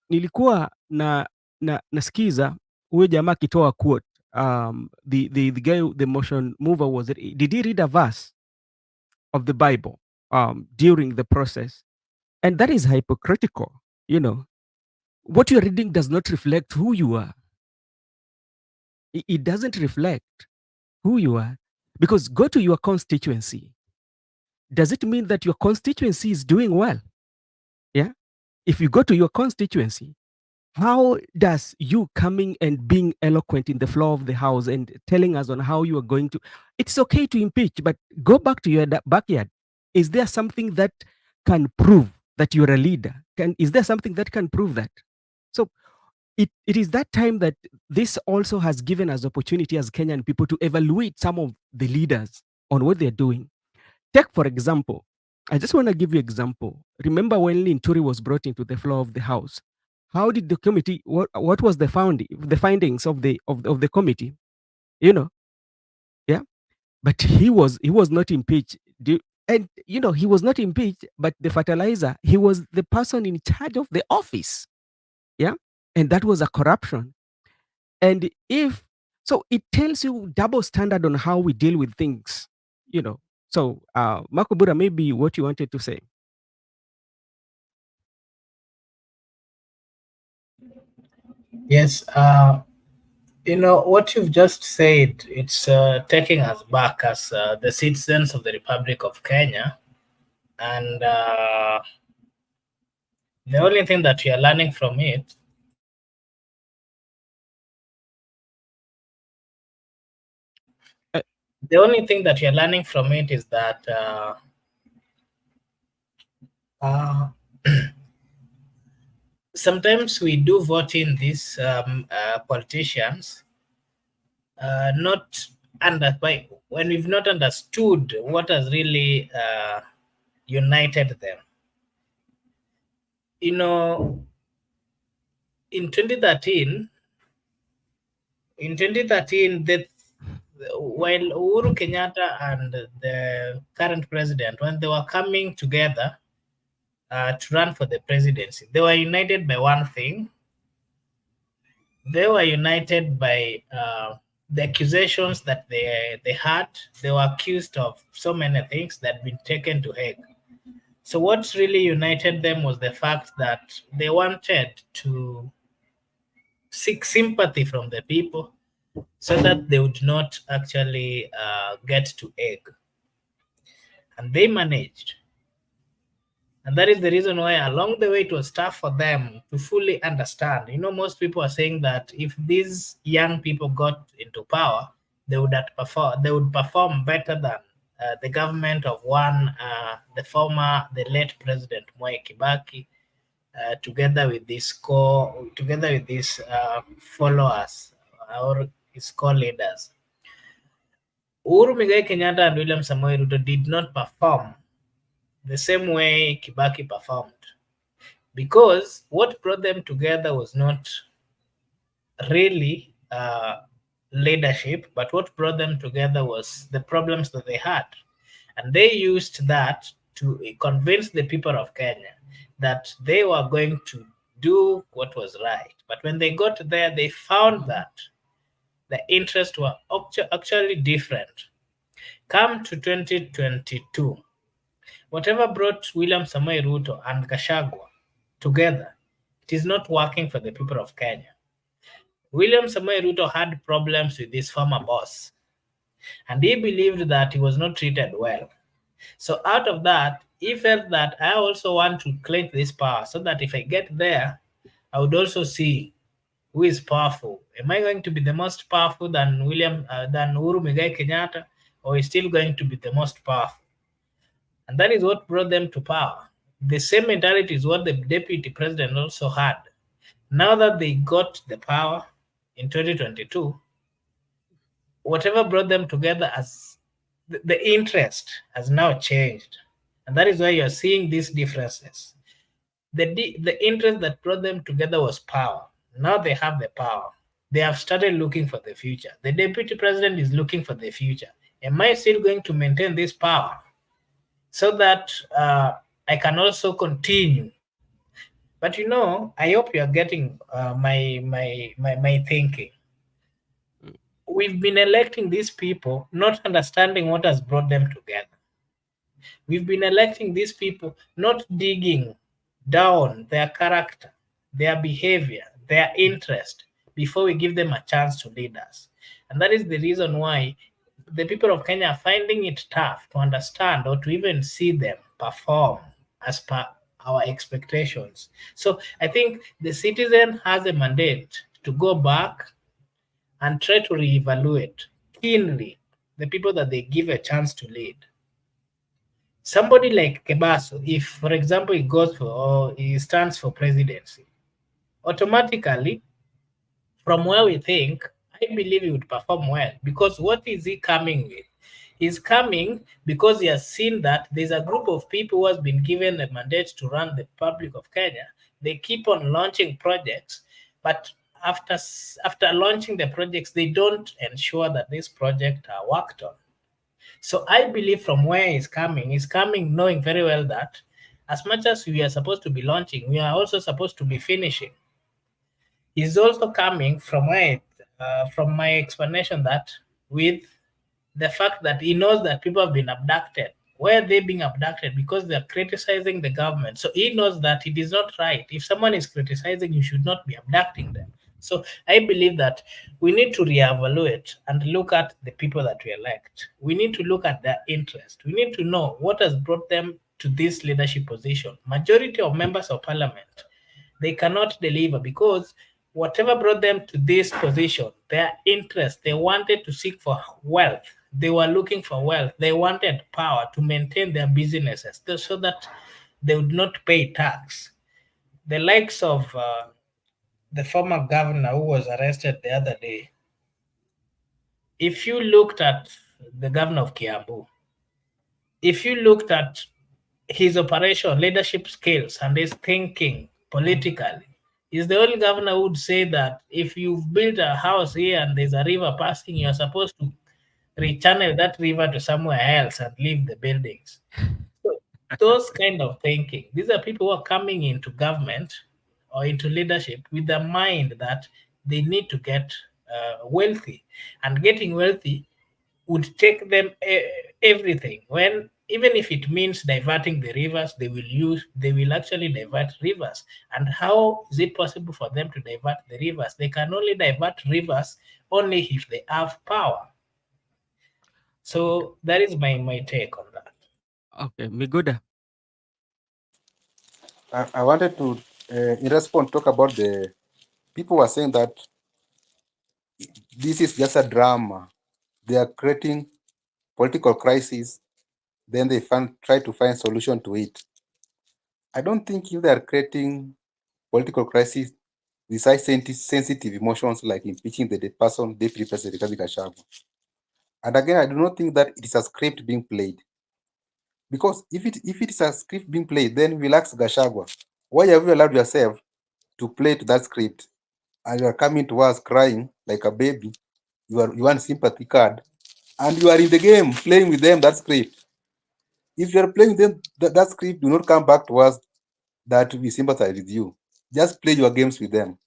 Nilikuwa nasikiza huyo jamaa akitoa quote. The guy, the motion mover was it, did he read a verse of the Bible during the process? And that is hypocritical. What you're reading does not reflect who you are. It doesn't reflect who you are. Because go to your constituency. Does it mean that your constituency is doing well? Yeah. If you go to your constituency, how does you coming and being eloquent in the floor of the house and telling us on how you are going to, it's okay to impeach, but go back to your backyard. Is there something that can prove that you're a leader? Is there something that can prove that? So it is that time that this also has given us opportunity as Kenyan people to evaluate some of the leaders on what they're doing. Take, for example, I just want to give you an example. Remember when Linturi was brought into the floor of the house, how did the committee, what was the findings of the committee? You know, yeah. But he was not impeached. And he was not impeached, but the fertilizer, he was the person in charge of the office. Yeah. And that was a corruption. And it tells you double standard on how we deal with things, So, Makobura, maybe what you wanted to say. Yes, what you've just said, it's taking us back as the citizens of the Republic of Kenya. And the only thing that we are learning from it is that sometimes we do vote in these politicians not when we've not understood what has really united them. In 2013, while Uhuru Kenyatta and the current president, when they were coming together to run for the presidency, they were united by one thing. They were united by the accusations that they had. They were accused of so many things that had been taken to Hague. So what really united them was the fact that they wanted to seek sympathy from the people so that they would not actually get to Hague. And they managed. And that is the reason why along the way it was tough for them to fully understand. Most people are saying that if these young people got into power, they would perform better than the government of the late President Mwai Kibaki, together with these followers or his co-leaders. Uhuru Muigai Kenyatta and William Samoei Ruto did not perform the same way Kibaki performed, because what brought them together was not really leadership, but what brought them together was the problems that they had. And they used that to convince the people of Kenya that they were going to do what was right. But when they got there, they found that the interests were actually different. Come to 2022, whatever brought William Samoei Ruto and Gachuagua together, it is not working for the people of Kenya. William Samoei Ruto had problems with his former boss, and he believed that he was not treated well. So out of that, he felt that I also want to claim this power so that if I get there, I would also see who is powerful. Am I going to be the most powerful than Uhuru Muigai Kenyatta, or is still going to be the most powerful? And that is what brought them to power. The same mentality is what the deputy president also had. Now that they got the power in 2022, whatever brought them together as the interest has now changed. And that is why you're seeing these differences. The interest that brought them together was power. Now they have the power. They have started looking for the future. The deputy president is looking for the future. Am I still going to maintain this power so that I can also continue? But I hope you are getting my thinking. We've been electing these people not understanding what has brought them together. We've been electing these people not digging down their character, their behavior, their interest before we give them a chance to lead us. And that is the reason why the people of Kenya are finding it tough to understand or to even see them perform as per our expectations. So I think the citizen has a mandate to go back and try to reevaluate keenly the people that they give a chance to lead. Somebody like Kebaso, if, for example, he stands for presidency, automatically, from where we think, I believe he would perform well. Because what is he coming with? He's coming because he has seen that there's a group of people who has been given a mandate to run the Republic of Kenya, They keep on launching projects, but after launching the projects, they don't ensure that these projects are worked on. So I believe from where he's coming knowing very well that as much as we are supposed to be launching, we are also supposed to be finishing. He's also coming from from my explanation that with the fact that he knows that people have been abducted. Why are they being abducted? Because they are criticizing the government. So he knows that it is not right. If someone is criticizing, you should not be abducting them. So I believe that we need to reevaluate and look at the people that we elect. We need to look at their interest. We need to know what has brought them to this leadership position. Majority of members of parliament, they cannot deliver because whatever brought them to this position, their interest, they wanted to seek for wealth. They were looking for wealth. They wanted power to maintain their businesses so that they would not pay tax. The likes of the former governor who was arrested the other day, if you looked at the governor of Kiambu, if you looked at his operation, leadership skills, and his thinking politically, he's the only governor who would say that if you've built a house here and there's a river passing, you're supposed to rechannel that river to somewhere else and leave the buildings. So those kind of thinking, these are people who are coming into government or into leadership with the mind that they need to get wealthy, and getting wealthy would take them everything. When even if it means diverting the rivers, they will actually divert rivers. And how is it possible for them to divert the rivers? They can only divert rivers only if they have power. Okay. So that is my take on that. Okay, Miguda. I wanted to, in response, talk about the people were saying that this is just a drama. They are creating political crisis, then they try to find solution to it. I don't think if they are creating political crisis besides sensitive emotions like impeaching the person, Deputy President Gachuagua. And again, I do not think that it is a script being played. Because if it is a script being played, then relax Gachuagua. Why have you allowed yourself to play to that script? And you are coming to us crying like a baby. You want sympathy card, and you are in the game playing with them that script. If you are playing them that script, do not come back to us that we sympathize with you. Just play your games with them.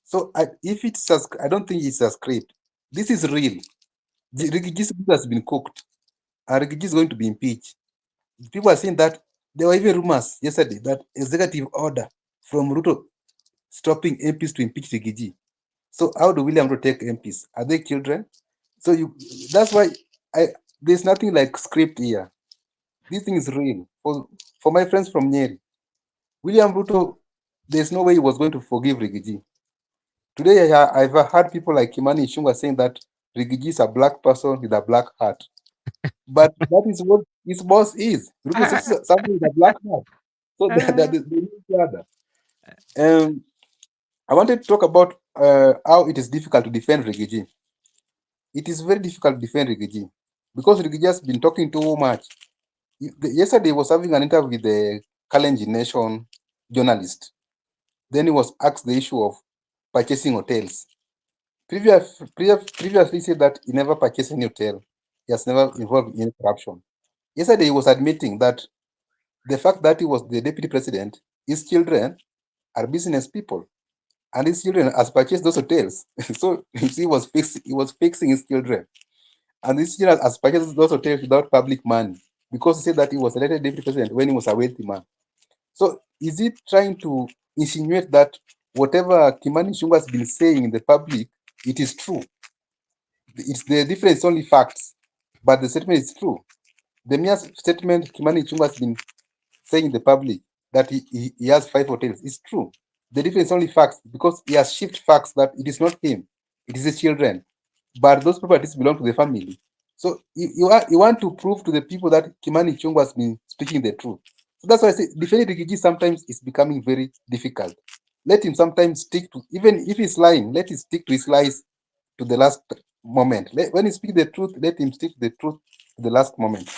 So if it's I don't think it's a script. This is real. Rigiji has been cooked, and Rigiji is going to be impeached. People are saying that there were even rumors yesterday that executive order from Ruto stopping MPs to impeach Rigiji. So how do William Ruto take MPs? Are they children? So that's why there's nothing like script here. This thing is real. For my friends from Nyeri, William Ruto, there's no way he was going to forgive Rigiji. Today, I've heard people like Kimani Ichung'wah saying that Rigiji is a black person with a black heart. But that is what his boss is. Ruto is someone with a black heart. So that is the other. I wanted to talk about how it is difficult to defend Rigiji. It is very difficult to defend Rigiji because Rigiji has been talking too much. Yesterday, he was having an interview with the Kalenjin Nation journalist. Then he was asked the issue of purchasing hotels. Previously said that he never purchased any hotel. He has never involved in any corruption. Yesterday, he was admitting that the fact that he was the deputy president, his children are business people, and his children has purchased those hotels. So he was fixing his children, and his children has purchased those hotels without public money because he said that he was elected deputy president when he was a wealthy man. So is he trying to insinuate that whatever Kimani Ichung'wah has been saying in the public, it is true? It's the difference, only facts, but the statement is true. The mere statement Kimani Ichung'wah has been saying in the public that he has 5 hotels is true. The difference is only facts because he has shifted facts that it is not him, it is his children, but those properties belong to the family. So you want to prove to the people that Kimani Ichung'wah has been speaking the truth. So that's why I say defending Rigiji sometimes is becoming very difficult. Let him sometimes stick to, even if he's lying, let him stick to his lies to the last moment. When he speaks the truth, let him stick to the truth to the last moment.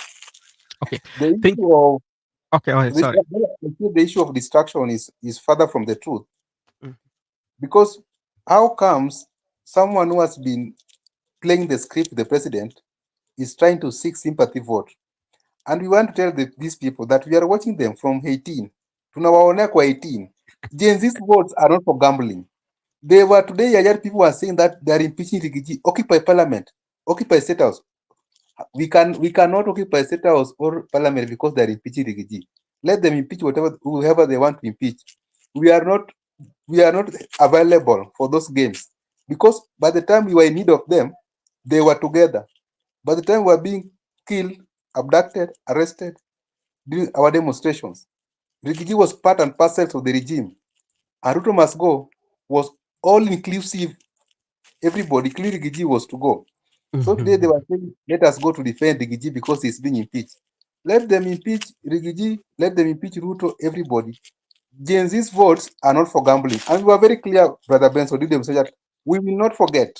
Okay. The Think issue of Okay, oh, This, sorry. the issue of distraction is further from the truth. Mm. Because how comes someone who has been playing the script, the president, is trying to seek sympathy vote? And we want to tell these people that we are watching them from 18. Tunawaonea kwa 18. Gen Z's votes are not for gambling. They were today, Yayar people were saying that they are impeaching Rigiji, occupy parliament, occupy state house. We cannot occupy state house or parliament because they are impeaching Rigiji. Let them impeach whoever they want to impeach. We are not available for those games because by the time we were in need of them, they were together. By the time we were being killed, abducted, arrested during our demonstrations, Rigiji was part and parcel of the regime. Aruto must go was all inclusive. Everybody, including Rigiji, was to go. So today they were saying, let us go to defend Rigiji because he's being impeached. Let them impeach Rigiji, let them impeach Ruto, everybody. Gen Z's votes are not for gambling. And we were very clear, Brother Benson, did them say that we will not forget.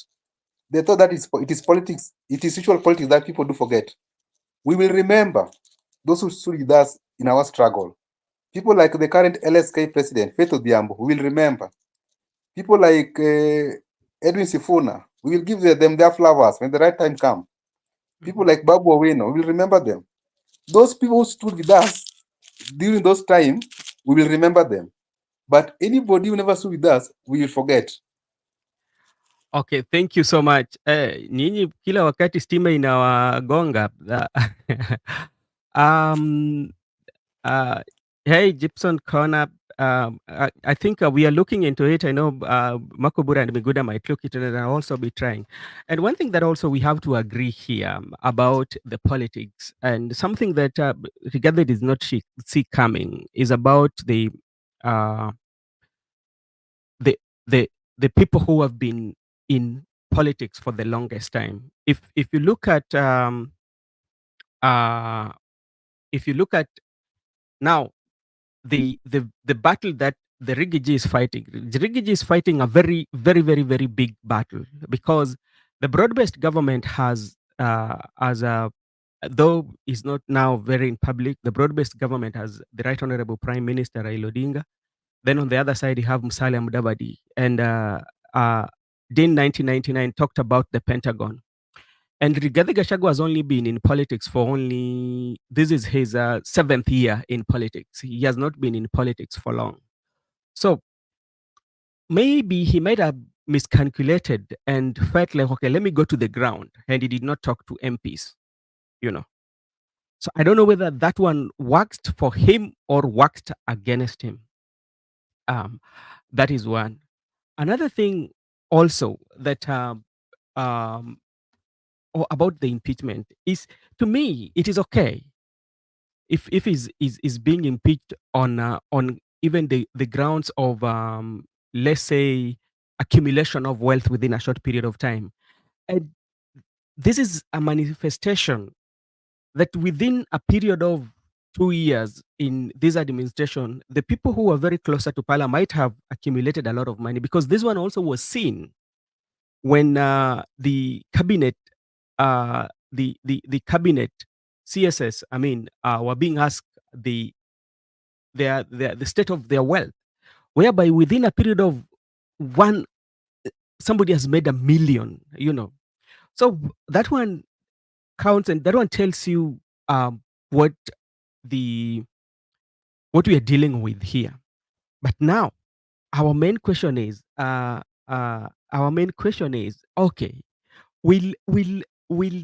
They thought that it is politics, it is usual politics that people do forget. We will remember those who stood with us in our struggle. People like the current LSK president, Faith Odhiambo, we will remember. People like Edwin Sifuna, we will give them their flowers when the right time comes. People like Babu Owino, we will remember them. Those people who stood with us during those times, we will remember them. But anybody who never stood with us, we will forget. Okay, thank you so much. Nyinyi kila wakati stima inawagonga. um, hey, Gibson Corner. I think we are looking into it. I know Makobura and Miguda might look into it and I'll also be trying. And one thing that also we have to agree here about the politics and something that Rigathi did not see coming is about uh, the the the people who have been in politics for the longest time. If you look at uh, if you look at now the battle that the Rigiji is fighting. The Rigiji is fighting a very big battle because the broad-based government has as a though is not now very in public. The broad-based government has the Right Honorable Prime Minister Raila Odinga. Then on the other side, you have Musalia Mudavadi. And uh, Din 1999 talked about the Pentagon. And Rigathi Gachagua has only been in politics for this is his seventh year in politics. He has not been in politics for long. So maybe he might have miscalculated and felt like, okay, let me go to the ground. And he did not talk to MPs, you know. So I don't know whether that one worked for him or worked against him. Um, that is one. Another thing also that about the impeachment is, to me, it is okay if is being impeached on even the grounds of let's say accumulation of wealth within a short period of time. And this is a manifestation that within a period of 2 years in this administration, the people who were very closer to Pala might have accumulated a lot of money, because this one also was seen when the cabinet, the cabinet CSS, I mean, were being asked the state of their wealth, whereby within a period of one, somebody has made 1 million, you know. So that one counts, and that one tells you what the what we are dealing with here. But now our main question is, okay, will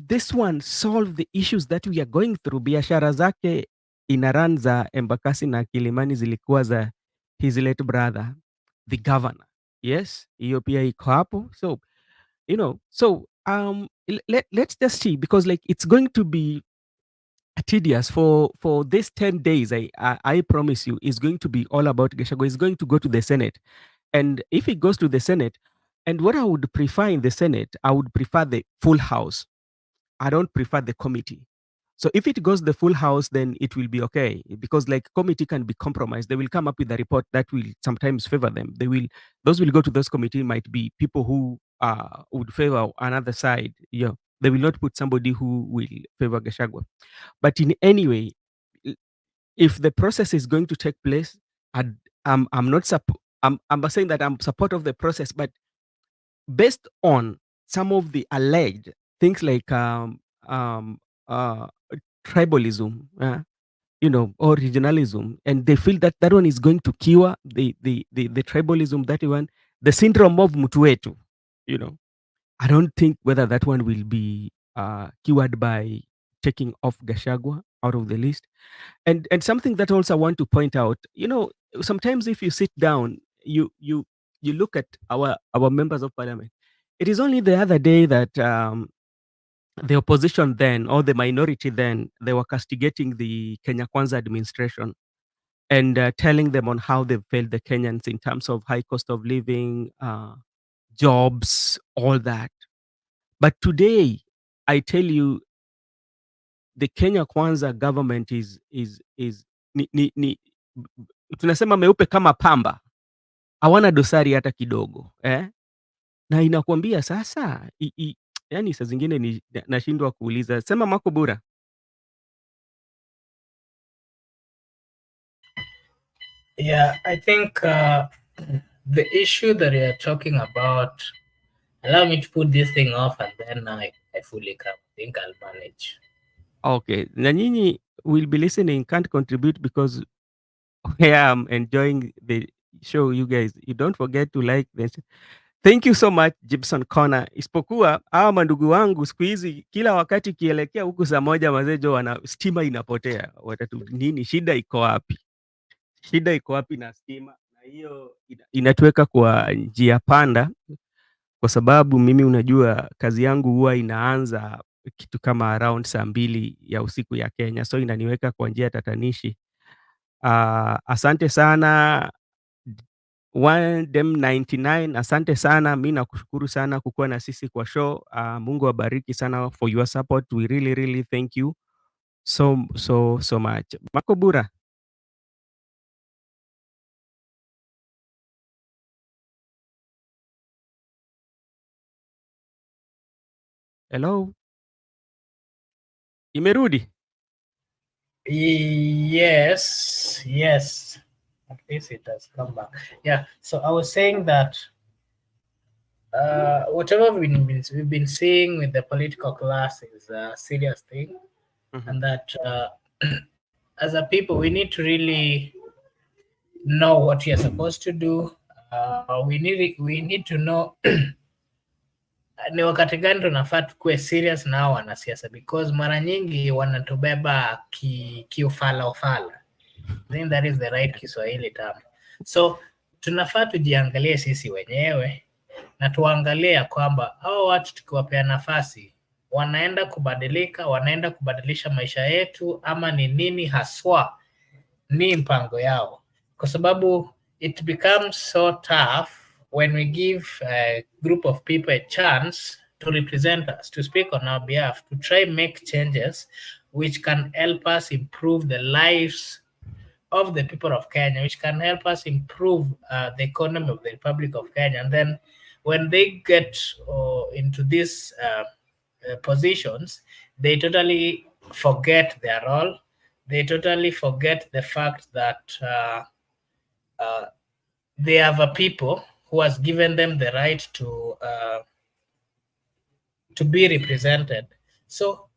this one solve the issues that we are going through? Biashara zake inaran za Embakasi na Kilimani zilikuwa za his late brother, the governor. Yes, hiyo pia iko hapo. So, you know, so let's just see, because like it's going to be tedious for these 10 days. I promise you, it's going to be all about Gachagua. It's going to go to the Senate. And if it goes to the Senate, and what I would prefer in the Senate, I would prefer the full house. I don't prefer the committee. So if it goes the full house, then it will be okay, because like committee can be compromised. They will come up with a report that will sometimes favor them. Those will go to those committee, might be people who would favor another side. Yeah, they will not put somebody who will favor Gachagua. But in any way, if the process is going to take place, I'm not I'm saying that I'm support of the process, but based on some of the alleged things like um, uh, tribalism, or regionalism, and they feel that that one is going to cure the tribalism, that one, the syndrome of Mutuetu, you know. I don't think whether that one will be cured by taking off Gachagua out of the list. And something that also I want to point out, sometimes if you sit down, you look at our members of parliament. It is only the other day that the opposition then, or the minority then, they were castigating the Kenya Kwanza administration and telling them on how they've failed the Kenyans in terms of high cost of living, jobs, all that. But today, I tell you, the Kenya Kwanza government is ni tunasema meupe kama pamba, hawana dosari hata kidogo, eh? Na inakwambia sasa yani saa zingine nashindwa kuuliza. Sema Makobura. Yeah, I think the issue that you're talking about, allow me to put this thing off and then I fully come. I think I'll manage. Okay. Na nyinyi will be listening, can't contribute because I am enjoying the show, you guys. You don't forget to like this. Thank you so much, Gibson Corner. Isipokuwa hawa mandugu wangu siku hizi kila wakati kielekea huku saa moja mazejo wana stima inapotea. Watatu nini? Shida iko wapi? Shida iko wapi na stima? Na hiyo inatuweka kwa njia panda, kwa sababu mimi unajua kazi yangu huwa inaanza kitu kama around saa 2 ya usiku ya Kenya, so inaniweka kwa njia tatanishi. Asante sana Dem 99, asante sana. Mi nakushukuru sana kukuwa na sisi kwa show. Mungu awabariki sana for your support. We really thank you so much. Makobura. Hello. Imerudi? Yes. At least it has come back. Yeah. So I was saying that whatever we've been seeing with the political class is a serious thing, and that as a people we need to really know what we are supposed to do. We need to know ni wakati gani tunafaa tukue serious na hao wanasiasa, because mara nyingi wanatubeba kiufala ufala. I think that is the right Kiswahili term. So tunafaa tujiangalie sisi wenyewe na tuangalie ya kwamba hao watu tukiwapea nafasi wanaenda kubadilika, wanaenda kubadilisha maisha yetu, ama ni nini haswa ni mpango yao, kwa sababu it becomes so tough when we give a group of people a chance to represent us, to speak on our behalf, to try make changes which can help us improve the lives of the people of Kenya, which can help us improve the economy of the Republic of Kenya. And then when they get into these positions, they totally forget their role. They totally forget the fact that they have a people who has given them the right to be represented. So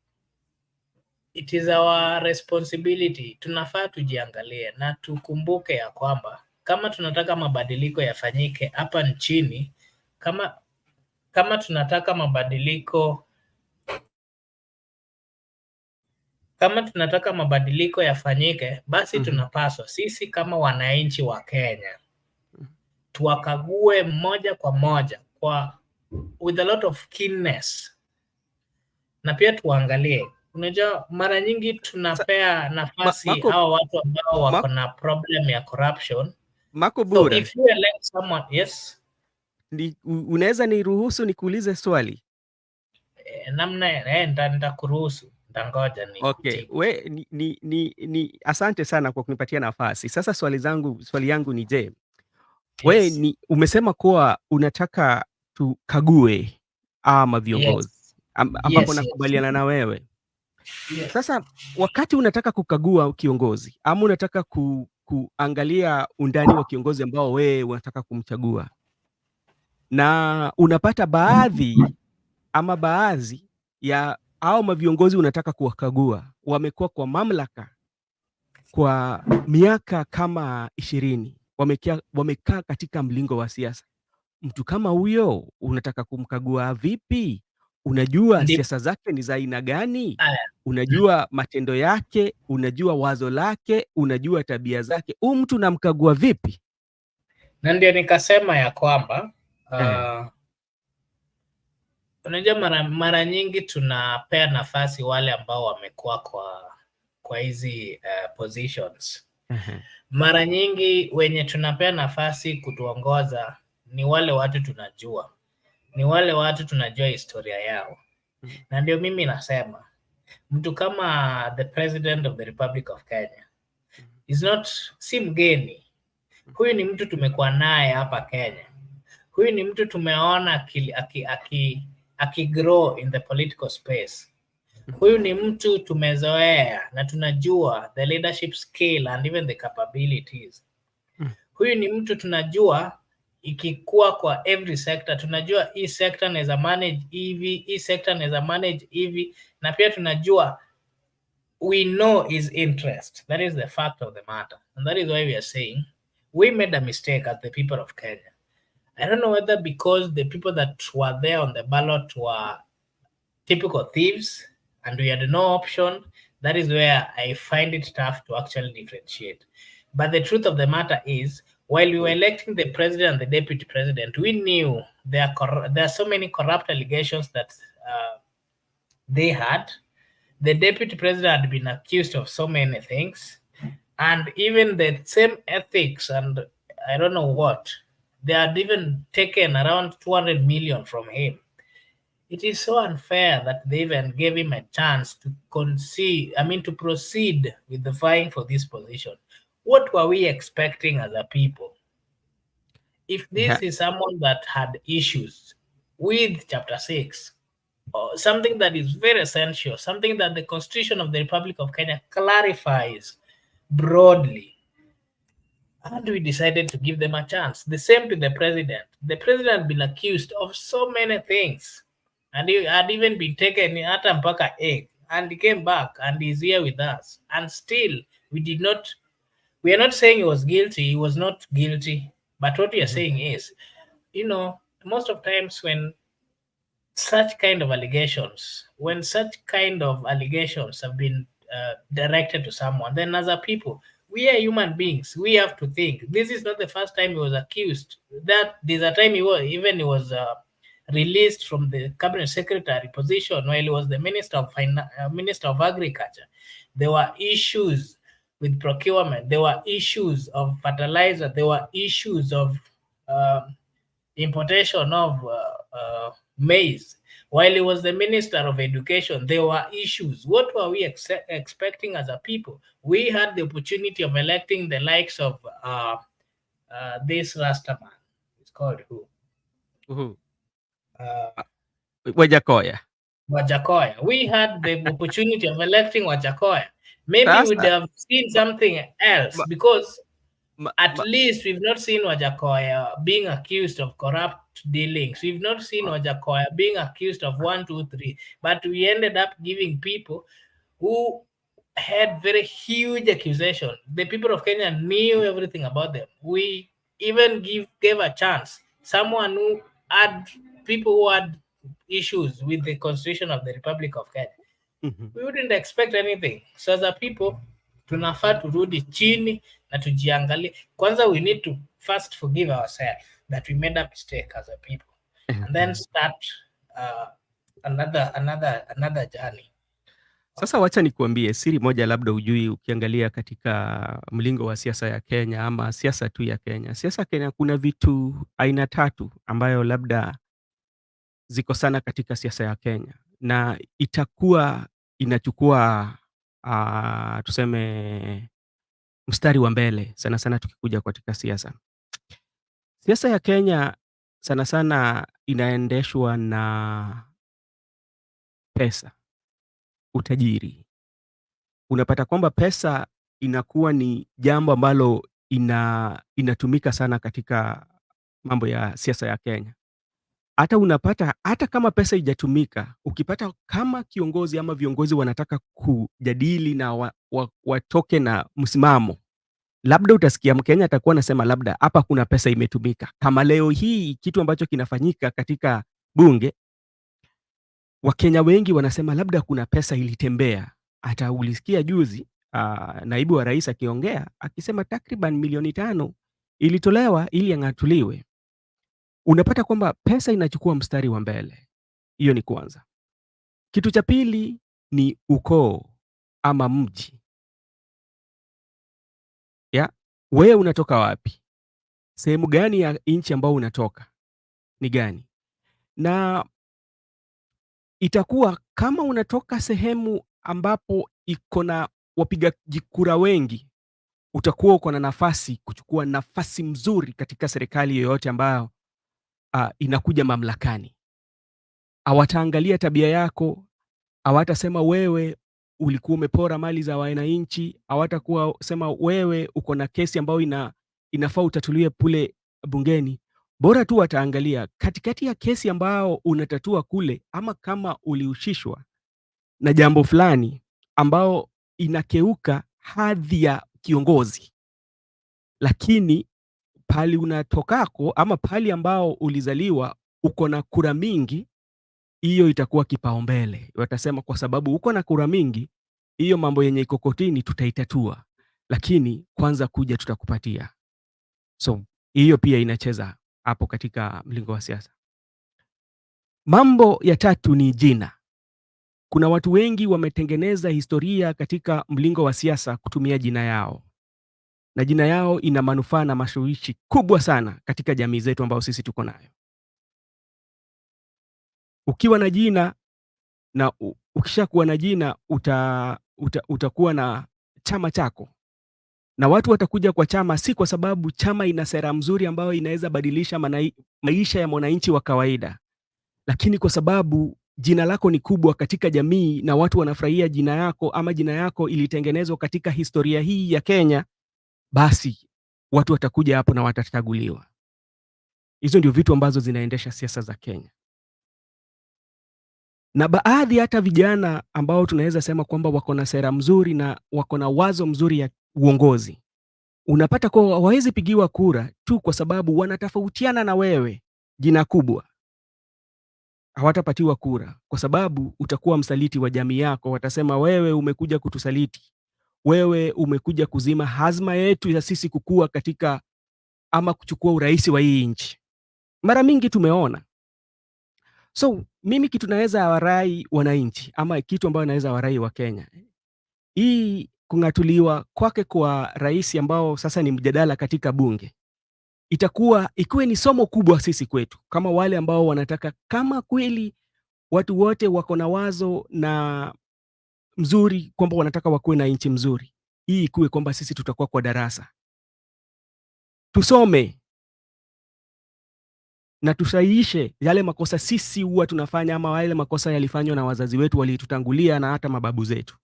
it is our responsibility. Tunafaa tujiangalie na tukumbuke ya kwamba kama tunataka mabadiliko yafanyike hapa nchini, kama tunataka mabadiliko yafanyike, basi tunapaswa sisi kama wananchi wa Kenya tuwakague moja kwa moja with a lot of keenness, na pia tuangalie. Unajua mara nyingi tunapea nafasi hao watu ambao wako na problem ya corruption. So if you elect someone, yes. Unaweza niruhusu nikuulize swali? Namna nitakuruhusu. Ndangoja ni. Okay, asante sana kwa kunipatia nafasi. Sasa swali yangu ni je, yes. Umesema kuwa unataka tukague ama viongozi, ambapo nakubaliana na wewe. Yes. Sasa wakati unataka kukagua kiongozi ama unataka kuangalia undani wa kiongozi ambao wewe unataka kumchagua, na unapata baadhi ya hao maviongozi unataka kuwakagua wamekuwa kwa mamlaka kwa miaka kama 20, wamekaa katika mlingo wa siasa. Mtu kama huyo unataka kumkagua vipi? Unajua siasa zake ni za aina gani? Unajua matendo yake, unajua wazo lake, unajua tabia zake. Huyu mtu unamkagua vipi? Na ndio nikasema ya kwamba unajua mara nyingi tunapea nafasi wale ambao wamekuwa kwa hizi positions. Mara nyingi wenye tunapea nafasi kutuongoza ni wale watu tunajua, ni wale watu tunajua historia yao. Na ndio mimi nasema mtu kama the President of the Republic of Kenya si mgeni. Huyu ni mtu tumekuwa naye hapa Kenya. Huyu ni mtu tumeona akigrow in the political space. Huyu ni mtu tumezoea na tunajua the leadership skill and even the capabilities. Huyu ni mtu tunajua ikikuwa kwa every sector, tunajua hii sector naweza manage hivi, hii sector naweza manage hivi, na pia tunajua we know his interest. That is the fact of the matter, and that is why we are saying we made a mistake as the people of Kenya. I don't know whether because the people that were there on the ballot were typical thieves and we had no option. That is where I find it tough to actually differentiate. But the truth of the matter is, while we were electing the president and the deputy president, we knew there are so many corrupt allegations that they had. The deputy president had been accused of so many things, and even the same ethics and I don't know what, they had even taken around 200 million from him. It is so unfair that they even gave him a chance to proceed with the vying for this position. What were we expecting as a people? If this is someone that had issues with Chapter 6, or something that is very essential, something that the Constitution of the Republic of Kenya clarifies broadly, and we decided to give them a chance. The same to the president. The president had been accused of so many things, and he had even been taken hata mpaka egg, and he came back and he's here with us. And still, we are not saying he was guilty. He was not guilty. But what we are saying is, most of times when such kind of allegations have been directed to someone, then as a people, we are human beings. We have to think. This is not the first time he was accused. There's a time he was released from the cabinet secretary position while he was the Minister of Agriculture. There were issues with procurement. There were issues of fertilizer. There were issues of importation of maize. While he was the Minister of Education, there were issues. What were we expecting as a people? We had the opportunity of electing the likes of this Rastaman. It's called who? Wajakoya. We had the opportunity of electing Wajakoya. Maybe we'd have seen something else, because at least we've not seen Wajakoya being accused of corrupt dealings. We've not seen Wajakoya being accused of 1, 2, 3. But we ended up giving people who had very huge accusation. The people of Kenya knew everything about them. We even gave a chance. Someone who had people who had issues with the Constitution of the Republic of Kenya. We wouldn't expect anything. So as a people, tunafaa turudi chini na tujiangalie. Kwanza, we need to first forgive ourselves that we made a mistake as a people, and then start another journey. Sasa wacha nikuambie siri moja, labda ujui. Ukiangalia katika mlingo wa siasa ya Kenya ama siasa tu ya Kenya, siasa Kenya, kuna vitu aina 3 ambayo labda ziko sana katika siasa ya Kenya, na itakuwa inachukua tuseme mstari wa mbele sana sana tukikuja katika siasa. Siasa ya Kenya sana sana inaendeshwa na pesa. utajiri. Unapata kwamba pesa inakuwa ni jambo ambalo inatumika sana katika mambo ya siasa ya Kenya. Hata unapata hata kama pesa haijatumika, ukipata kama kiongozi ama viongozi wanataka kujadili na watoke na msimamo, labda utasikia Mkenya atakuwa anasema labda hapa kuna pesa imetumika. Kama leo hii kitu ambacho kinafanyika katika bunge, Wakenya wengi wanasema labda kuna pesa ilitembea. Hata ulisikia juzi naibu wa rais akiongea akisema takriban milioni 5 ilitolewa ili ang'atuliwe. Unapata kwamba pesa inachukua mstari wa mbele. Hiyo ni kwanza. Kitu cha pili ni ukoo ama mji. Wewe unatoka wapi? Sehemu gani ya nchi ambao unatoka ni gani? Na itakuwa kama unatoka sehemu ambapo iko na wapigaji kura wengi, utakuwa uko na nafasi kuchukua nafasi mzuri katika serikali yoyote ambayo inakuja mamlakani. Hawataangalia tabia yako, hawatasema wewe ulikuwa umepora mali za wananchi, hawatakuwa sema wewe uko na kesi ambayo inafaa utatuliwe kule bungeni. Bora tu wataangalia katikati ya kesi ambao unatatua kule, ama kama ulihusishwa na jambo fulani ambao inakeuka hadhi ya kiongozi, lakini pahali unatokako ama pahali ambao ulizaliwa uko na kura mingi, hiyo itakuwa kipaumbele. Watasema kwa sababu uko na kura mingi, hiyo mambo yenye iko kotini tutaitatua, lakini kwanza kuja tutakupatia. So hiyo pia inacheza hapo katika mlingo wa siasa. Mambo ya tatu ni jina. Kuna watu wengi wametengeneza historia katika mlingo wa siasa kutumia jina yao, na jina yao ina manufaa na mashawishi kubwa sana katika jamii zetu ambao sisi tuko nayo. Ukiwa na jina na ukishakuwa na jina utakuwa na chama chako, na watu watakuja kwa chama si kwa sababu chama ina sera mzuri ambayo inaweza badilisha maisha ya mwananchi wa kawaida, lakini kwa sababu jina lako ni kubwa katika jamii na watu wanafurahia jina yako, ama jina yako ilitengenezwa katika historia hii ya Kenya, basi watu watakuja hapo na watachaguliwa. Hizo ndio vitu ambazo zinaendesha siasa za Kenya. Na baadhi hata vijana ambao tunaweza sema kwamba wako na sera mzuri na wako na wazo mzuri ya uongozi, unapata kuwa hawawezi pigiwa kura tu kwa sababu wanatofautiana na wewe jina kubwa. Hawatapatiwa kura kwa sababu utakuwa msaliti wa jamii yako. Watasema wewe umekuja kutusaliti, wewe umekuja kuzima hazma yetu ya sisi kukua katika ama kuchukua urais wa hii nchi. Mara mingi tumeona. So mimi kitu naweza warai wananchi, ama kitu ambayo naweza warai wa Kenya, hii kung'atuliwa kwake kwa rais ambao sasa ni mjadala katika bunge, ikuwe ni somo kubwa sisi kwetu, kama wale ambao wanataka, kama kweli watu wote wako na wazo na mzuri kwamba wanataka wakuwe na nchi mzuri, hii ikuwe kwamba sisi tutakuwa kwa darasa, tusome na tusahihishe yale makosa sisi huwa tunafanya, ama wale makosa yalifanywa na wazazi wetu walitutangulia na hata mababu zetu.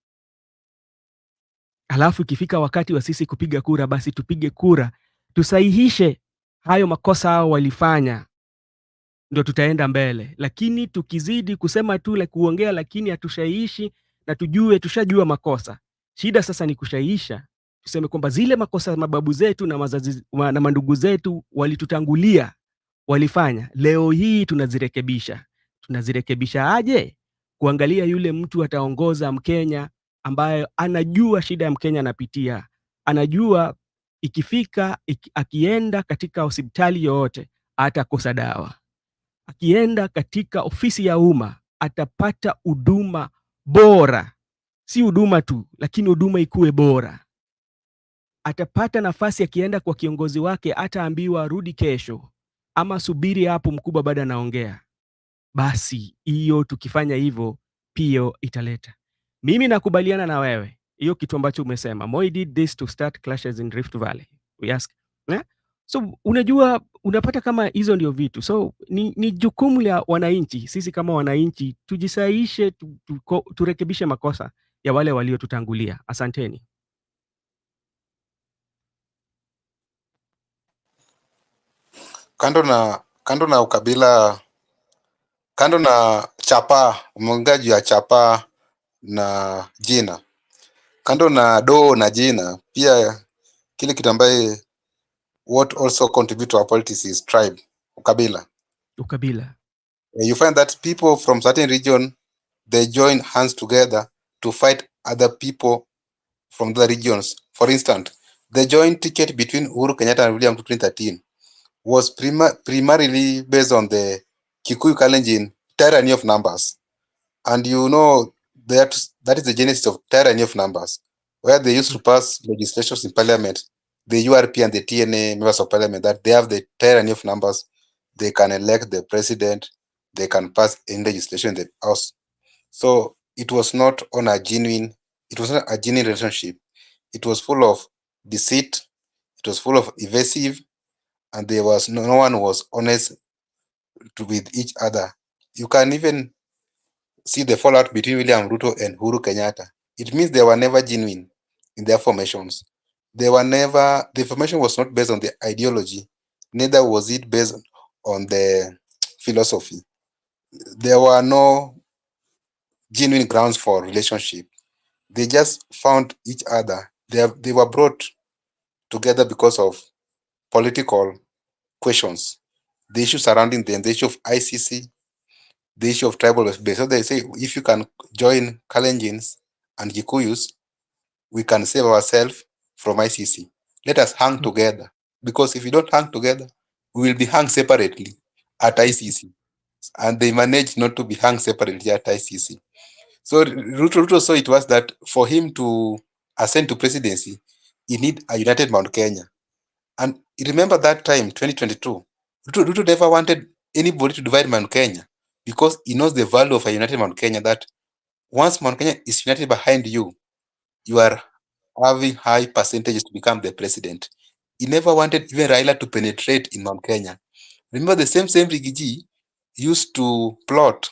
Alafu ikifika wakati wa sisi kupiga kura, basi tupige kura, tusahihishe hayo makosa hao walifanya, ndio tutaenda mbele. Lakini tukizidi kusema tu kuongea, lakini hatushahihishi na tushajua makosa. Shida sasa ni kushahihisha, tuseme kwamba zile makosa mababu zetu na wazazi na mandugu zetu walitutangulia walifanya, leo hii tunazirekebisha. Tunazirekebisha aje? Kuangalia yule mtu ataongoza Mkenya ambaye anajua shida ya Mkenya anapitia. Anajua ikifika akienda katika hospitali yoyote atakosa dawa. Akienda katika ofisi ya umma atapata huduma bora. Si huduma tu, lakini huduma ikuwe bora. Atapata nafasi akienda kwa kiongozi wake, ataambiwa rudi kesho, ama subiri hapo mkubwa baada anaongea. Basi hiyo tukifanya hivyo pia italeta. Mimi nakubaliana na wewe. Hiyo kitu ambacho umesema. Moi did this to start clashes in Rift Valley. We ask. So unajua, unapata kama hizo ndio vitu. So ni jukumu la wananchi, sisi kama wananchi tujisaishe, turekebishe makosa ya wale waliotutangulia. Asanteni. Kando na ukabila, kando na chapa, umeongea juu ya chapa na jina, kando na do na jina, pia kile kitu ambaye what also contribute to our politics is tribe, ukabila. You find that people from certain region, they join hands together to fight other people from the regions. For instance, the joint ticket between Uhuru Kenyatta and William 2013 was primarily based on the Kikuyu Kalenjin tyranny of numbers. And you know that is the genesis of tyranny of numbers, where they used to pass legislations in parliament, the URP and the TNA members of parliament, that they have the tyranny of numbers. They can elect the president, they can pass any legislation in the house. So it was not a genuine relationship. It was full of deceit, it was full of evasive, and there was no one was honest with each other. You can even see the fallout between William Ruto and Uhuru Kenyatta. It means they were never genuine in their formations. The formation was not based on the ideology, neither was it based on the philosophy. There were no genuine grounds for relationship. They just found each other. They were brought together because of political questions. The issue surrounding them, the issue of ICC, the issue of tribal base. So they say, if you can join Kalenjins and Gikuyus, we can save ourselves from ICC. Let us hang together. Because if we don't hang together, we will be hung separately at ICC. And they managed not to be hung separately at ICC. So Ruto saw it was that for him to ascend to presidency, he need a united Mount Kenya. And remember that time, 2022, Ruto never wanted anybody to divide Mount Kenya, because he knows the value of a united Mount Kenya, that once Mount Kenya is united behind you, you are having high percentages to become the president. He never wanted even Raila to penetrate in Mount Kenya. Remember, the same Rigiji used to plot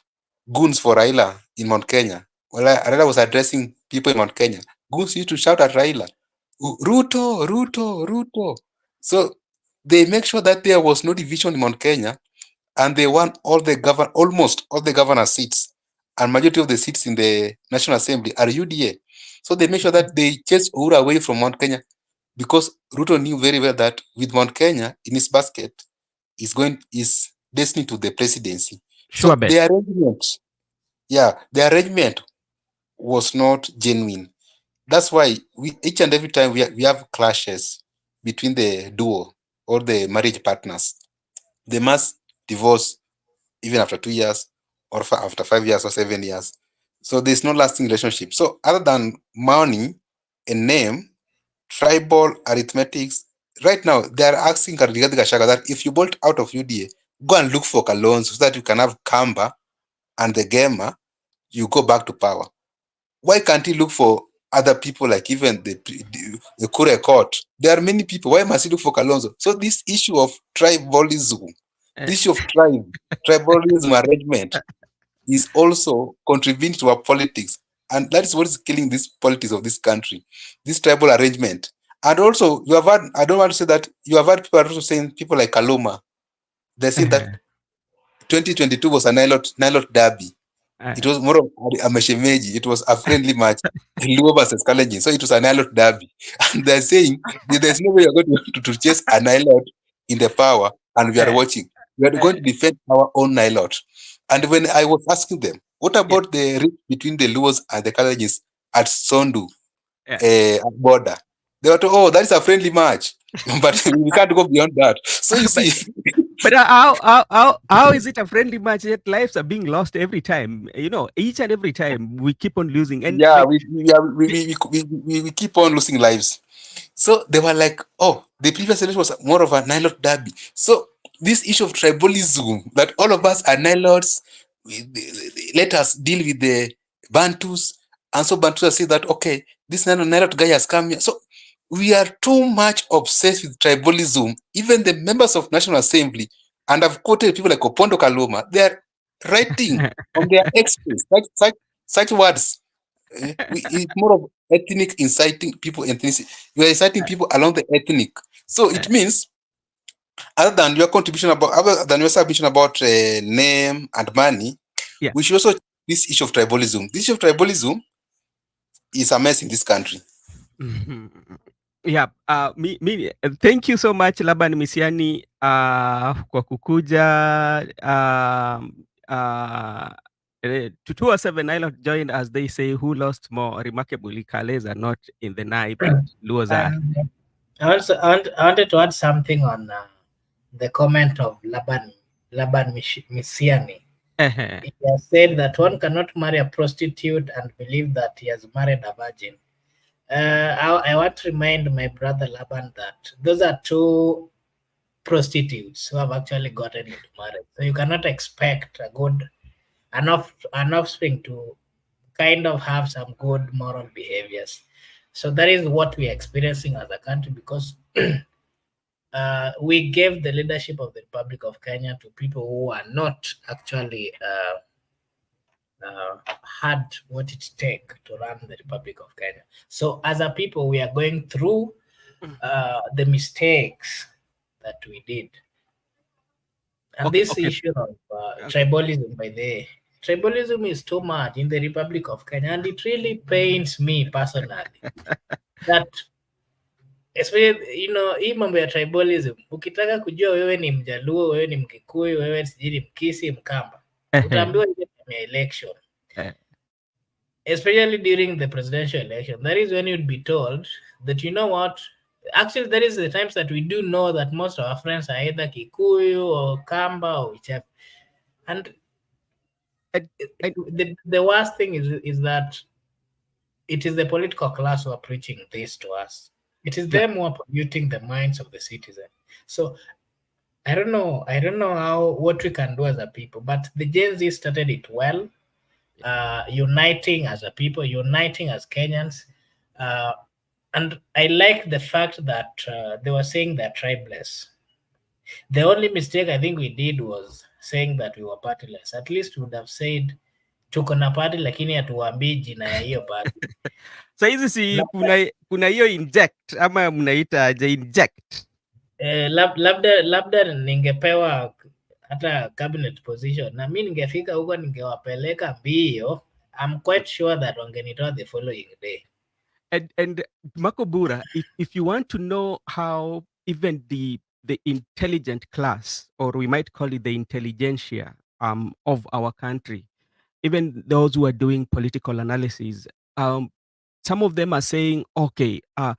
goons for Raila in Mount Kenya. Well, Raila was addressing people in Mount Kenya. Goons used to shout at Raila, Ruto, Ruto, Ruto. So they make sure that there was no division in Mount Kenya, and they won almost all the governor seats, and majority of the seats in the National Assembly are UDA. So they make sure that they chase Uhuru away from Mount Kenya, because Ruto knew very well that with Mount Kenya in his basket is destined to the presidency. Sure So bet. the arrangement was not genuine. That's why each and every time we have clashes between the duo or the marriage partners. They must divorce even after 2 years, or after 5 years or 7 years. So there's no lasting relationship. So other than money and name, tribal arithmetics, right now they are asking Rigathi Gachagua that if you bolt out of UDA, go and look for Kalonzo so that you can have Kamba and the Gema, you go back to power. Why can't he look for other people, like even the Kure court? There are many people. Why must he look for Kalonzo? So this issue of tribalism, this issue of tribalism arrangement is also contributing to our politics. And that is what is killing this politics of this country, this tribal arrangement. And also, you have had, I don't want to say that, you have had people are also saying, people like Kaluma, they're saying that 2022 was a Nilot derby. It was more of a meshemeji. It was a friendly match. Luo versus Kalenjin. So it was a Nilot derby. And they're saying there's no way you're going to chase a Nilot in the power, and we are watching. We are going to defend our own Nilot. And when I was asking them, what about the rift between the Luos and the Kalenjins at Sondu border? They were told, oh, that is a friendly match. But we can't go beyond that. So you see. But how is it a friendly match, yet lives are being lost every time? You know, each and every time we keep on losing. And we keep on losing lives. So they were like, oh, the previous election was more of a Nilot derby. So this issue of tribalism, that all of us are Nilots, let us deal with the Bantus. And so Bantus say that, okay, this Nilot guy has come here. So we are too much obsessed with tribalism. Even the members of National Assembly, and I've quoted people like Opondo Kaluma, they are writing on their experts such words. It's more of ethnic inciting people, ethnicity. You are inciting people along the ethnic. So it means, other than your submission about name and money, Yeah. we should also this issue of tribalism. This issue of tribalism is a mess in this country. Mhm. Yeah, thank you so much Laban Misiani kwa kukuja to 207 Island joined, as they say, who lost more remarkably. Kales are not in the Nai, but Luos are. And I wanted to add something on the comment of Laban Misiani. He has said that one cannot marry a prostitute and believe that he has married a virgin. I want to remind my brother Laban that those are two prostitutes who have actually gotten into marriage. So you cannot expect an offspring to kind of have some good moral behaviors. So that is what we're experiencing as a country, because we gave the leadership of the Republic of Kenya to people who are not actually had what it takes to run the Republic of Kenya. So as a people, we are going through the mistakes that we did. And this Okay. issue of tribalism, by the way, tribalism is too much in the Republic of Kenya, and it really pains me personally that, especially, hii mambo ya tribalism, ukitaka kujua wewe ni Mjaluo, wewe ni Mkikuyu, wewe sijui ni Mkisi, Mkamba, utaambiwa ile time ya election, especially during the presidential election. That is when you'd be told that, you know what, actually that is the times that we do know that most of our friends are either Kikuyu or Kamba or whichever. And the worst thing is that it is the political class who are preaching this to us. It is them who are polluting the minds of the citizen. So I don't know what we can do as a people, but the Gen Z started it well, uniting as a people, uniting as Kenyans, and I like the fact that they were saying they're tribeless. The only mistake I think we did was saying that we were partyless. At least we would have said tuko na party lakini hatuwaambii jina ya hiyo party. So hizi si kuna hiyo inject ama mnaita aje inject? Labda ningepewa hata cabinet position na mi ningefika huko ningewapeleka mbio. I'm quite sure that wangenitoa the following day. And Makobura, if you want to know how even the intelligent class, or we might call it the intelligentsia of our country, even those who are doing political analysis, some of them are saying, okay, the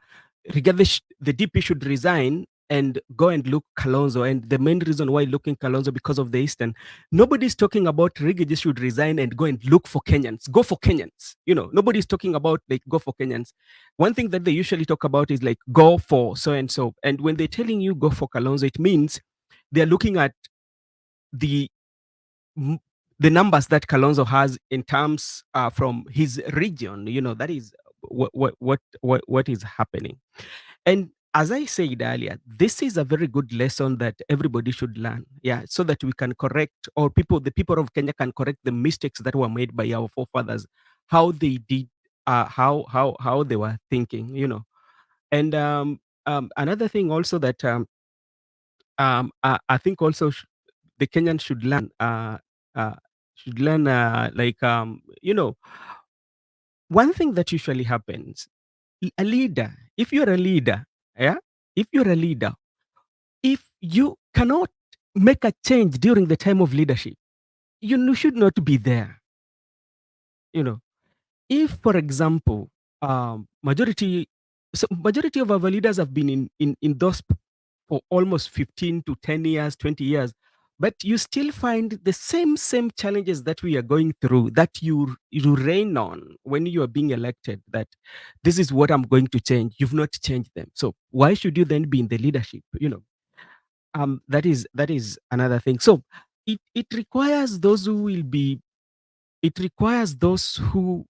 DP should resign and go and look Kalonzo. And the main reason why looking Kalonzo, because of the Eastern, nobody's talking about Rigiji should resign and go and look for Kenyans. Go for Kenyans. Nobody's talking about like go for Kenyans. One thing that they usually talk about is like go for so and so. And when they're telling you go for Kalonzo, it means they're looking at the numbers that Kalonzo has in terms from his region. That is what is happening. And as I said earlier, this is a very good lesson that everybody should learn. Yeah, so that we can correct, or the people of Kenya can correct the mistakes that were made by our forefathers, how they did, how they were thinking. And another thing also that I think also the Kenyans should learn. One thing that usually happens, a leader, if you're a leader, yeah, if you're a leader, if you cannot make a change during the time of leadership, you should not be there. If, for example, majority of our leaders have been in those for almost 15 to 10 years, 20 years, but you still find the same challenges that we are going through, that you reign on when you are being elected, that this is what I'm going to change. You've not changed them. So why should you then be in the leadership? That is another thing. So it requires those who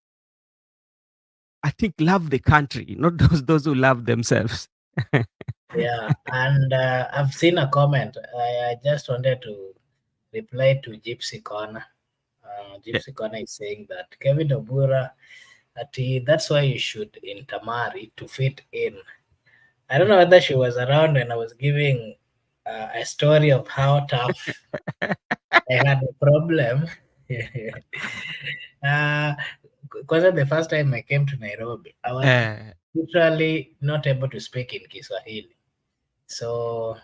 I think love the country, not those who love themselves. Yeah, and I've seen a comment. I just wanted to reply to Gypsy Corner. Gypsy Corner is saying that Kevin Obura, that's why you should intermarry to fit in. I don't know whether she was around when I was giving a story of how tough I had a problem. Because the first time I came to Nairobi, I was literally not able to speak in Kiswahili. So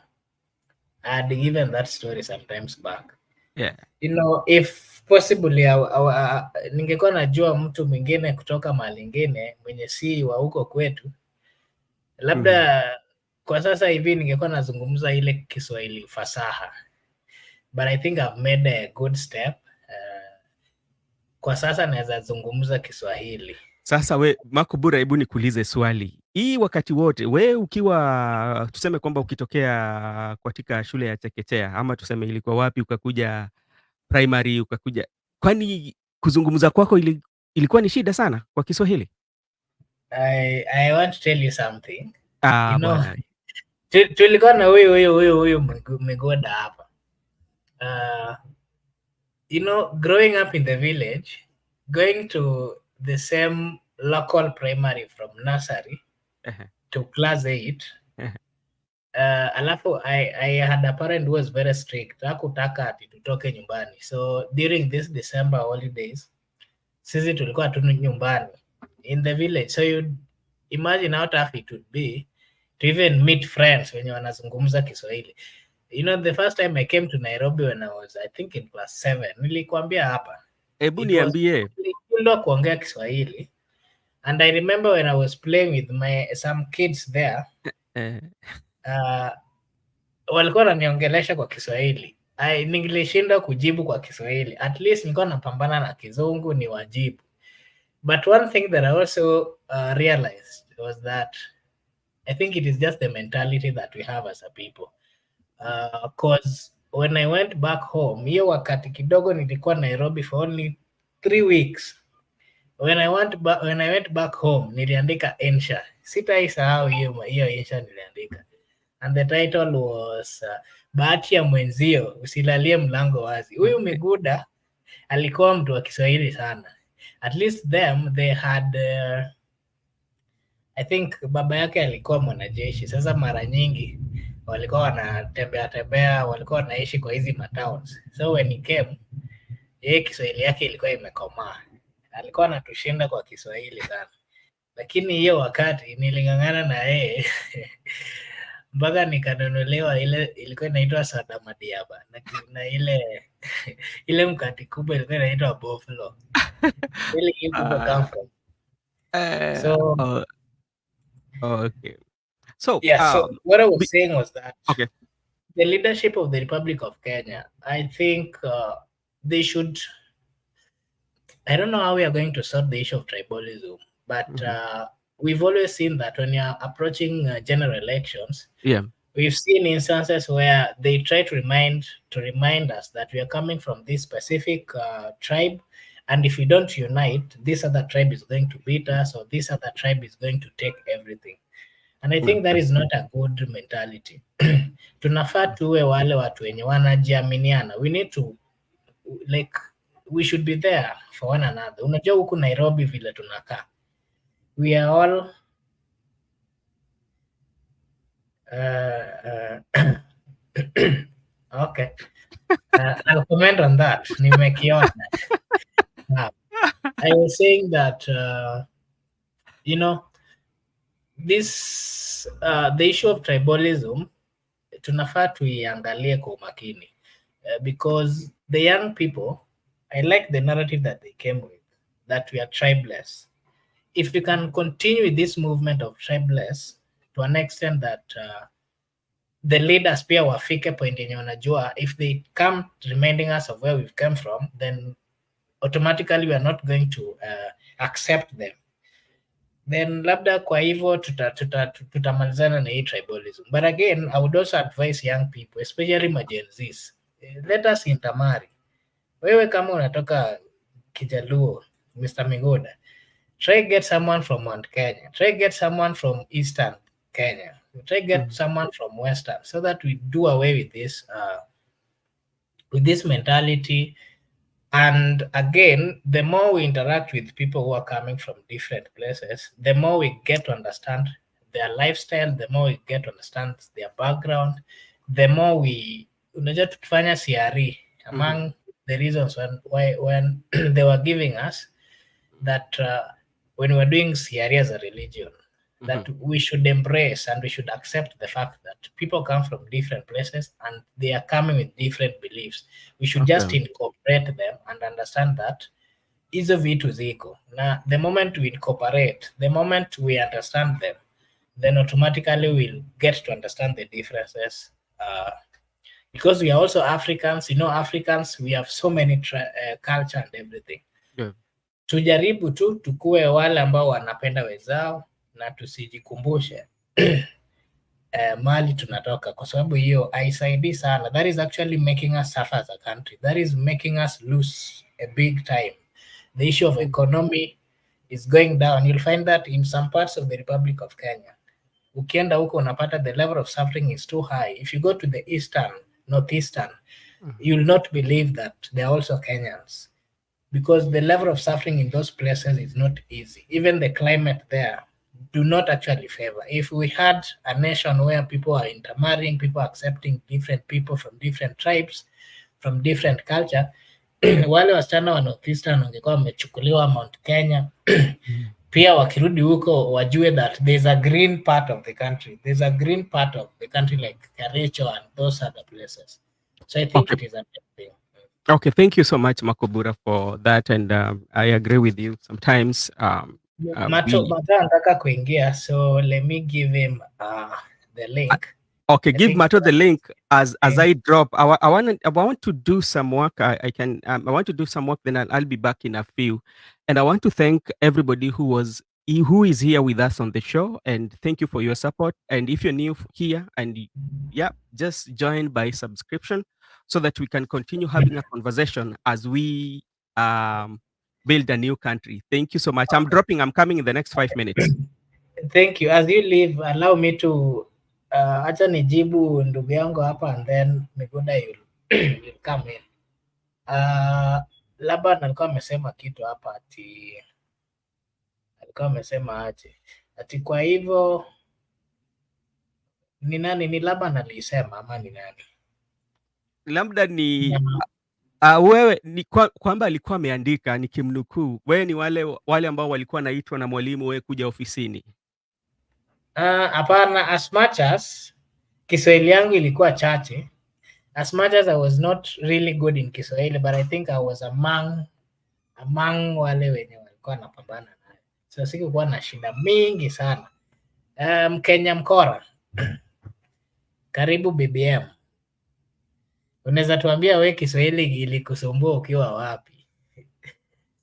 I had given that story sometimes back. Yeah. You know, if possibly ningekuwa najua mtu mwingine kutoka mahali ingine mwenye si wa huko kwetu, labda kwa sasa hivi ningekuwa nazungumza ile Kiswahili fasaha, but I think I've made a good step. Kwa sasa naweza zungumza Kiswahili. Sasa we Makobura, hebu nikuulize swali. Hii wakati wote we ukiwa tuseme kwamba ukitokea katika shule ya chekechea ama tuseme ilikuwa wapi, ukakuja primary, ukakuja, kwani kuzungumza kwako ilikuwa ni shida sana kwa Kiswahili? I want to tell you something. You know, tulikuwa na huyu Migoda hapa. You know, growing up in the village, going to the same local primary from nursery to class 8. Alafu I had a parent who was very strict. Hakutaka ati tutoke nyumbani. So during this December holidays, sisi tulikuwa tu nyumbani in the village. So you imagine how tough it would be to even meet friends wenye wanazungumza Kiswahili. You know, the first time I came to Nairobi when I was, I think, in class 7, nilikwambia hapa. Hebu niambie. Nilishindwa kuongea Kiswahili. And I remember when I was playing with some kids there, walikuwa wananiongelesha kwa Kiswahili. Nilishindwa kujibu kwa Kiswahili. At least nilikuwa napambana na Kizungu ni wajibu. But one thing that I also realized was that I think it is just the mentality that we have as a people. Because when I went back home, hiyo wakati kidogo nilikuwa Nairobi for only 3 weeks. When I went back home, niliandika insha. Sitaisahau hiyo insha niliandika. And the title was Bahati ya mwenzio usilalie mlango wazi. Huyu Miguda alikuwa mtu wa Kiswahili sana. At least they had I think baba yake alikuwa mwanajeshi. Sasa mara nyingi walikuwa wanatembea, walikuwa wanaishi kwa hizi matowns. So when he came, yeye Kiswahili yake ilikuwa imekomaa. Alikuwa anatushinda kwa Kiswahili sana. Lakini hiyo wakati niling'ang'ana na yeye mpaka nikanunuliwa ile ilikuwa inaitwa Sada Madiaba na ile mkati kubwa ilikuwa inaitwa Buffalo. Really come from. So okay. So yeah, so what I was saying was that the leadership of the Republic of Kenya, I think they should, I don't know how we are going to solve the issue of tribalism, but we've always seen that when you're approaching general elections, we've seen instances where they try to remind us that we are coming from this specific tribe, and if we don't unite, this other tribe is going to beat us, or this other tribe is going to take everything. And I think that is not a good mentality. Tunafaa tuwe wale watu wenye wanajiaminiana. We need to, like, we should be there for one another. Unajua huku Nairobi vile tunakaa, we are all okay. I'll comment on that. Nimekiona. I was saying that you know, this the issue of tribalism tunafaa tuiangalie kwa umakini because the young people, I like the narrative that they came with, that we are tribeless. If we can continue with this movement of tribeless to an extent that the leaders pia wafike point yenye wanajua, if they come reminding us of where we've come from, then automatically we are not going to accept them. Then labda kwa hivyo tutamalizana na hii tribalism. But again, I would also advise young people, especially my Gen Zs, let us intermarry. Wewe kama unatoka Kijaluo, Mr. Migoda, Try get someone from Mount Kenya. Try get someone from Eastern Kenya. Try get someone from Western, so that we do away with this mentality. And again, the more we interact with people who are coming from different places, the more we get to understand their lifestyle, the more we get to understand their background, the more we unajua tukifanya CRE among the reasons when they were giving us that when we're doing CRE as a religion, that we should embrace and we should accept the fact that people come from different places and they are coming with different beliefs. We should just incorporate them and understand that hizo vitu ziko na the moment we incorporate, the moment we understand them, then automatically we'll get to understand the differences. Because we are also Africans, Africans, we have so many culture and everything. Tujaribu tu tukue wale ambao wanapenda wenzao na tusijikumbushe mali tunatoka, kwa sababu hiyo haisaidii sana. That is actually making us suffer as a country. That is making us lose a big time. The issue of economy is going down. You'll find that in some parts of the Republic of Kenya. Ukienda huko unapata the level of suffering is too high. If you go to the eastern, northeastern, you'll not believe that they're also Kenyans, because the level of suffering in those places is not easy. Even the climate there do not actually favor. If we had a nation where people are intermarrying, people are accepting different people from different tribes, from different culture, wale wasichana wa northeastern wangekuwa wamechukuliwa Mount Kenya. Pia wakirudi huko wajue that there's a green part of the country. There's a green part of the country like Kericho and those other places. So I think it is a big thing. Okay, thank you so much, Makobura, for that, and I agree with you. Sometimes Mato anataka kuingia, so let me give him the link. Okay, give Mato the link as I drop. I want to do some work. I want to do some work. Then I'll be back in a few, and I want to thank everybody who is here with us on the show, and thank you for your support. And if you're new here, and just join by subscription, so that we can continue having a conversation as we build a new country. Thank you so much. I'm dropping. I'm coming in the next 5 minutes. Thank you. As you leave, allow me to acha nijibu ndugu yangu hapa, and then Migunda you'll come in. Laban alikuwa amesema kitu hapa alikuwa amesema aje ati kwa hivyo ni nani? Ni Laban alisema ama ni nani? Labda ni wewe, ni kwamba alikuwa ameandika nikimnukuu, wewe ni wale ambao walikuwa naitwa na mwalimu wewe kuja ofisini. Hapana, as much as Kiswahili yangu ilikuwa chache, as much as I was not really good in Kiswahili, but I think I was among wale wenye walikuwa napambana nayo, so sikuwa na shida mingi sana. Kenya Mkora, karibu BBM. Unaweza tuambia we Kiswahili ilikusumbua ukiwa wapi?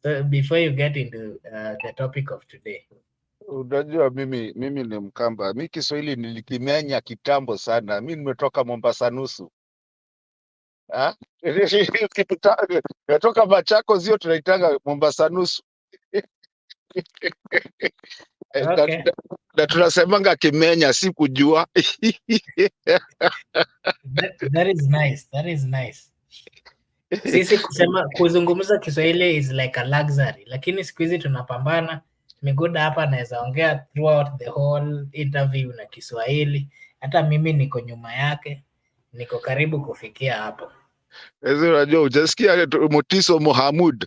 So before you get into the topic of today. Unajua mimi ni Mkamba. Mimi Kiswahili nilikimenya kitambo sana. Mimi nimetoka Mombasa nusu. Natoka Machako zio tunaitanga Mombasa nusu. Okay. Na tunasemanga kimenya, si kujua. That is nice. That is nice. Sisi kuzungumza Kiswahili is like a luxury, lakini siku hizi tunapambana. Miguda hapa anaweza ongea throughout the whole interview na Kiswahili. Hata mimi niko nyuma yake, niko karibu kufikia hapo. Sasa unajua ujasikia Motiso Mohamud.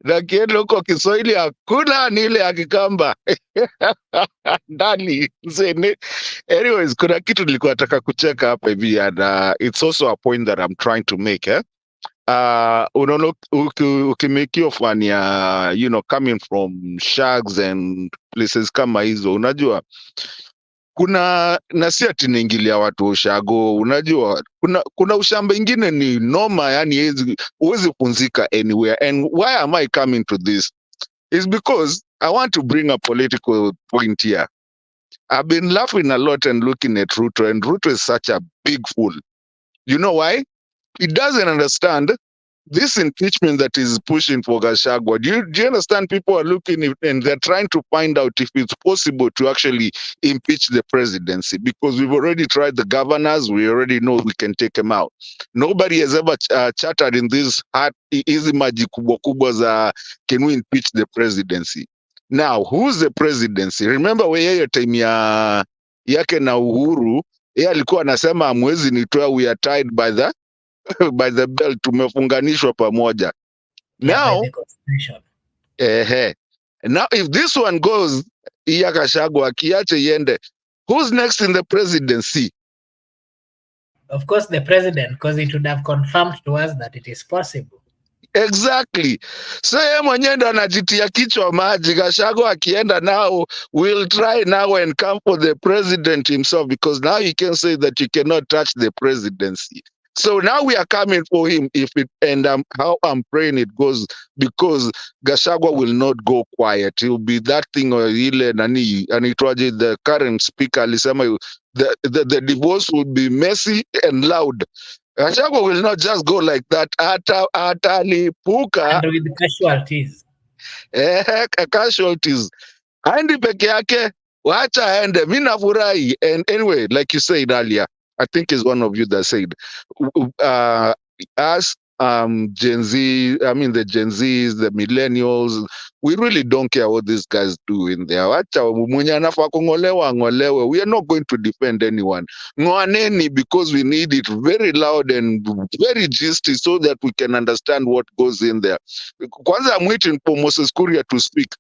Na kiendo kwa Kiswahili hakuna ni ile ya Kikamba. Ndani. Anyways, kuna kitu nilikuwa nataka kucheka hapa hivi, and it's also a point that I'm trying to make. Unaona ukimekio fun ya coming from shags and places kama hizo, unajua kuna nasi ati naingilia watu ushago, unajua kuna ushamba ingine ni noma, yani huwezi punzika anywhere. And why am I coming to this is because I want to bring a political point here. I've been laughing a lot and looking at Ruto, and Ruto is such a big fool. You know why? He doesn't understand this impeachment that is pushing for Gachuagua, do you understand? People are looking and they're trying to find out if it's possible to actually impeach the presidency, because we've already tried the governors. We already know we can take them out. Nobody has ever chattered in this easy maji kubwa kubwa za can we impeach the presidency. Now, who's the presidency? Remember yeye time yake na Uhuru, yeye alikuwa anasema amwezi nitoa, we are tied by the by the belt, tumefunganishwa pamoja. Yeah, Now, by the constitution. Now if this one goes, iya Gachuagua akiache yende, who's next in the presidency? Of course, the president, because it would have confirmed to us that it is possible. Exactly. So yeye mwenyewe ndo anajitia kichwa maji. Gachuagua akienda now, we'll try now and come for the president himself, because now he can say that you cannot touch the presidency. So now we are coming for him how I'm praying it goes, because Gachuagua will not go quiet. He'll be that thing ile nani anaitwaje, the current speaker alisema the divorce will be messy and loud. Gachuagua will not just go like that. Atalipuka. And with casualties. Casualties. Aendi peke yake, wacha aende. Mimi nafurahi. And anyway, like you said earlier, I think it's one of you that said, us Gen Z, I mean the Gen Zs, the millennials, we really don't care what these guys do in there. Wacha mwenye anafaa kungolewa ngolewe. We are not going to defend anyone. Ngwaneni, because we need it very loud and very gisty so that we can understand what goes in there. Kwanza, I'm waiting for Moses Kuria to speak.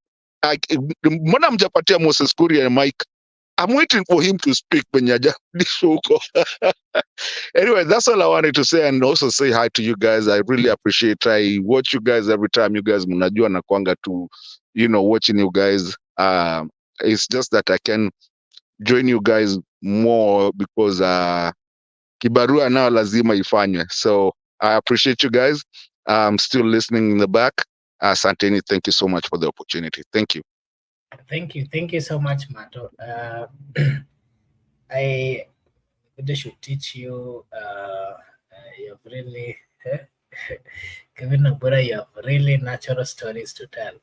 Mbona mjapatia Moses Kuria mic? I'm waiting for him to speak when you're Anyway, that's all I wanted to say, and also say hi to you guys. I really appreciate. I watch you guys every time. You guys mnajua na kwanga to, watching you guys. It's just that I can join you guys more because kibarua now lazima ifanywe. So I appreciate you guys. I'm still listening in the back. Santini, thank you so much for the opportunity. Thank you. Thank you so much, Mato. They should teach you. You've really, Kevin Nabura, you have really natural stories to tell.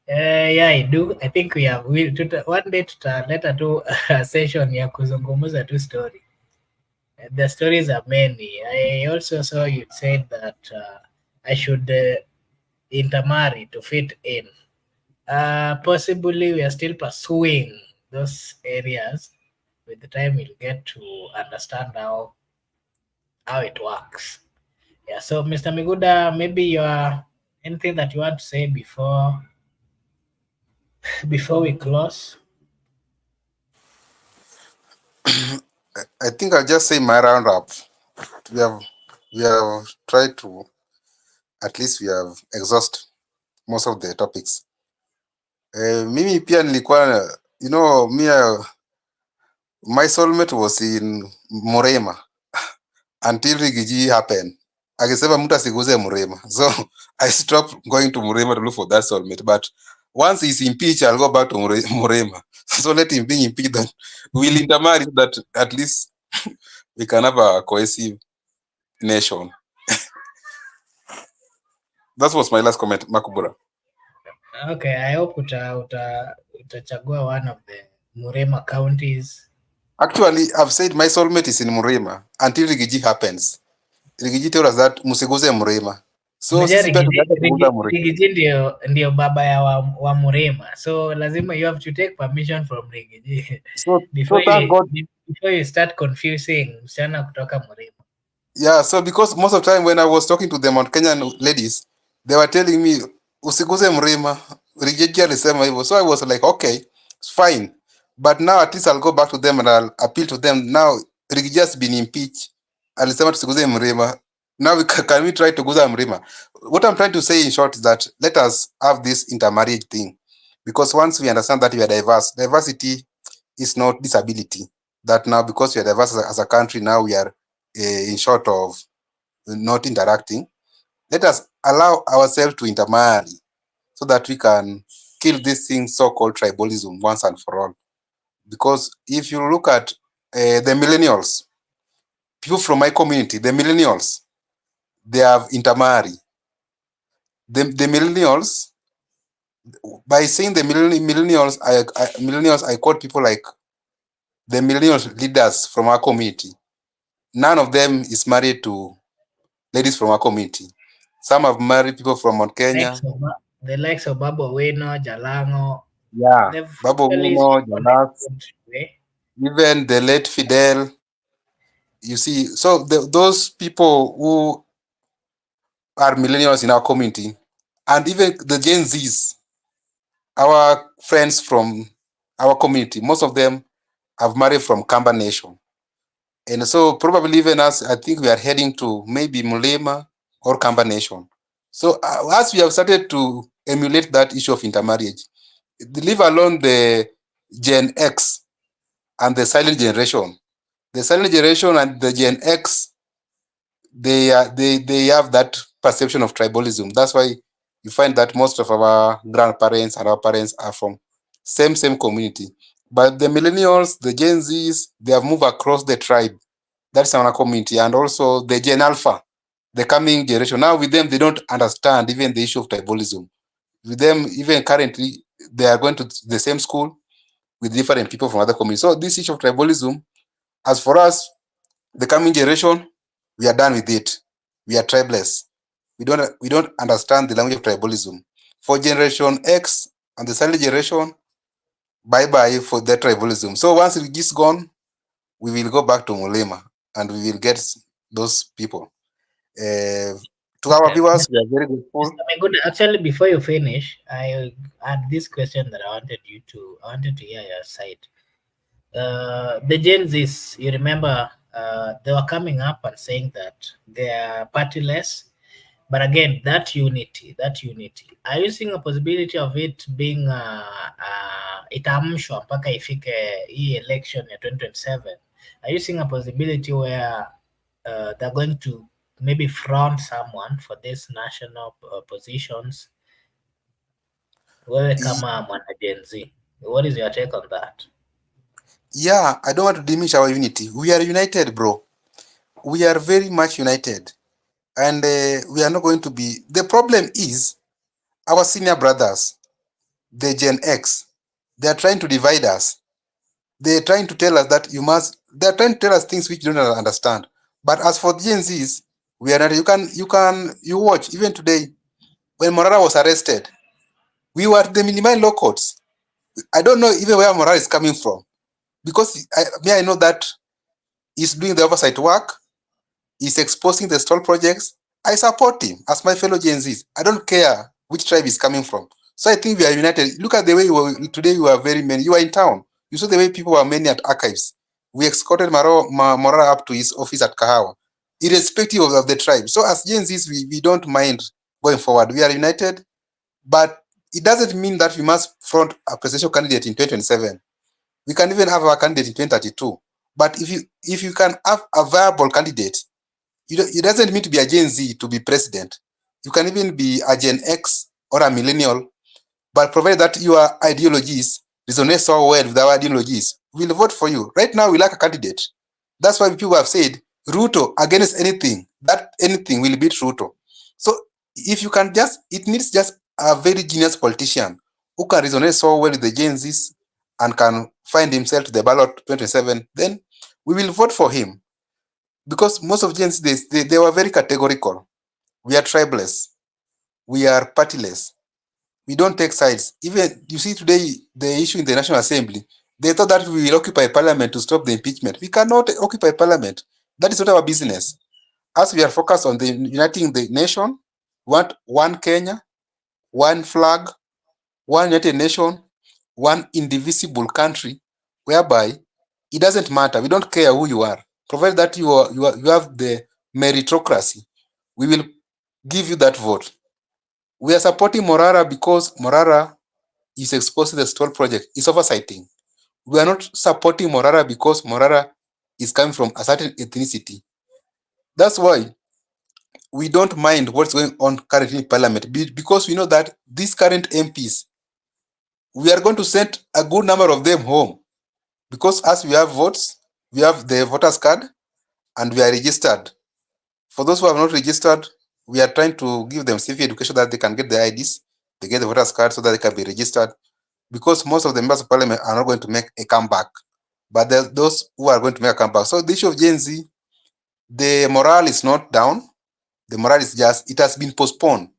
Yeah, I do. I think one day let do a session ya kuzungumuza tu story. The stories are many. I also saw you said that I should intermarry to fit in. Possibly we are still pursuing those areas. With the time we'll get to understand how it works. Yeah, so Mr. Miguda, maybe anything that you want to say before we close? I think I'll just say my round up. We have tried to, at least we have exhausted most of the topics. Mimi pia nilikuwa, my soulmate was in Morema until Rigiji happened. Akisema mtu asiguze Murema. So I stopped going to Murema to look for that soulmate. But once he's impeached, I'll go back to Murema. So let him be impeached, then we'll intermarry that at least we can have a cohesive nation. That was my last comment, Makubura. Okay, I hope utachagua one of the Murema counties. Actually, I've said my soulmate is in Murema until Rigiji happens. Rigiji told us that musiguze Murema. So Rigiji ndio baba ya wa Murema. So lazima you have to take permission from Rigiji before you start confusing msichana kutoka Murema. Yeah, so because most of the time when I was talking to them on Kenyan ladies, they were telling me usiguze Murema. Rigiji alisema hivyo. So I was like, okay, it's fine. But now at least I'll go back to them and I'll appeal to them. Now Rigiji has been impeached. Alisema tusiguze Murema. Now can we try to guza Murema? What I'm trying to say in short is that let us have this intermarriage thing. Because once we understand that we are diverse, diversity is not disability. That now because we are diverse as a country, now we are in short of not interacting. Let us allow ourselves to intermarry so that we can kill this thing so-called tribalism once and for all. Because if you look at the millennials, people from my community, the millennials, they have intermarried. the millennials, by saying the millennials, I quote people like the millennial leaders from our community. None of them is married to ladies from our community. Some have married people from Mount Kenya. The likes of Babu Owino, Jalango. Yeah, They've Babu actually Owino, shown a Jalas, good way. even the late Fidel. You see, so those people who are millennials in our community, and even the Gen Zs, our friends from our community, most of them have married from Kamba Nation. And so probably even us, I think we are heading to maybe Mulema or Kamba Nation. So as we have started to emulate that issue of intermarriage, leave alone the Gen X and the silent generation. The silent generation and the Gen X, they have that perception of tribalism. That's why you find that most of our grandparents and our parents are from same community. But the millennials, the Gen Zs, they have moved across the tribe. That's our community. And also the Gen Alpha, the coming generation. Now with them, they don't understand even the issue of tribalism. With them, even currently, they are going to the same school with different people from other communities. So this issue of tribalism, as for us, the coming generation, we are done with it. We are tribeless. We don't understand the language of tribalism. For Generation X and the silent generation, bye-bye for that tribalism. So once it is gone, we will go back to Mulema and we will get those people. To our viewers, we are very grateful. Actually, before you finish, I had this question that I wanted to hear your side. The Gen Zs, you remember, they were coming up and saying that they are partyless, but again, that unity. Are you seeing a possibility of it being itaamshwa mpaka ifike hii election ya 2027? Are you seeing a possibility where they're going to maybe front someone for these national positions? Wewe kama mwana Gen Z, what is your take on that? Yeah, I don't want to diminish our unity. We are united, bro. We are very much united. And we are not going to be... The problem is our senior brothers, the Gen X, they are trying to divide us. They're trying to tell us that they're trying to tell us things which you don't understand. But as for the Gen Zs, we are not... You watch, even today, when Morara was arrested, we were the minimal law courts. I don't know even where Morara is coming from. Because I know that he's doing the oversight work, he's exposing the stall projects. I support him as my fellow Gen Zs. I don't care which tribe he's coming from. So I think we are united. Look at the way today you are very many. You are in town. You saw the way people were many at archives. We escorted Morara up to his office at Kahawa, irrespective of the tribe. So as Gen Zs, we don't mind going forward. We are united, but it doesn't mean that we must front a presidential candidate in 2027. We can even have our candidate in 2032. But if you can have a viable candidate, it doesn't mean to be a Gen Z to be president. You can even be a Gen X or a millennial, but provided that your ideologies resonate so well with our ideologies, we'll vote for you. Right now, we lack a candidate. That's why people have said, Ruto against anything, that anything will beat Ruto. So if you can it needs just a very genius politician who can resonate so well with the Gen Zs and can find himself to the ballot 27, then we will vote for him. Because most of Gen Z, they were very categorical. We are tribeless. We are partyless. We don't take sides. Even, you see today, the issue in the National Assembly, they thought that we will occupy parliament to stop the impeachment. We cannot occupy parliament. That is not our business. As we are focused on uniting the nation, we want one Kenya, one flag, one United Nation, one indivisible country, whereby it doesn't matter. We don't care who you are. Provided that you have the meritocracy, we will give you that vote. We are supporting Morara because Morara is exposing the stall project, is oversighting. We are not supporting Morara because Morara is coming from a certain ethnicity. That's why we don't mind what's going on currently in parliament, because we know that these current MPs, we are going to send a good number of them home, because as we have votes, we have the voters card and we are registered. For those who have not registered, we are trying to give them civic education that they can get the IDs, they get the voters card so that they can be registered. Because most of the members of parliament are not going to make a comeback, but there are those who are going to make a comeback. So the issue of Gen Z, the morale is not down. The morale is just, it has been postponed.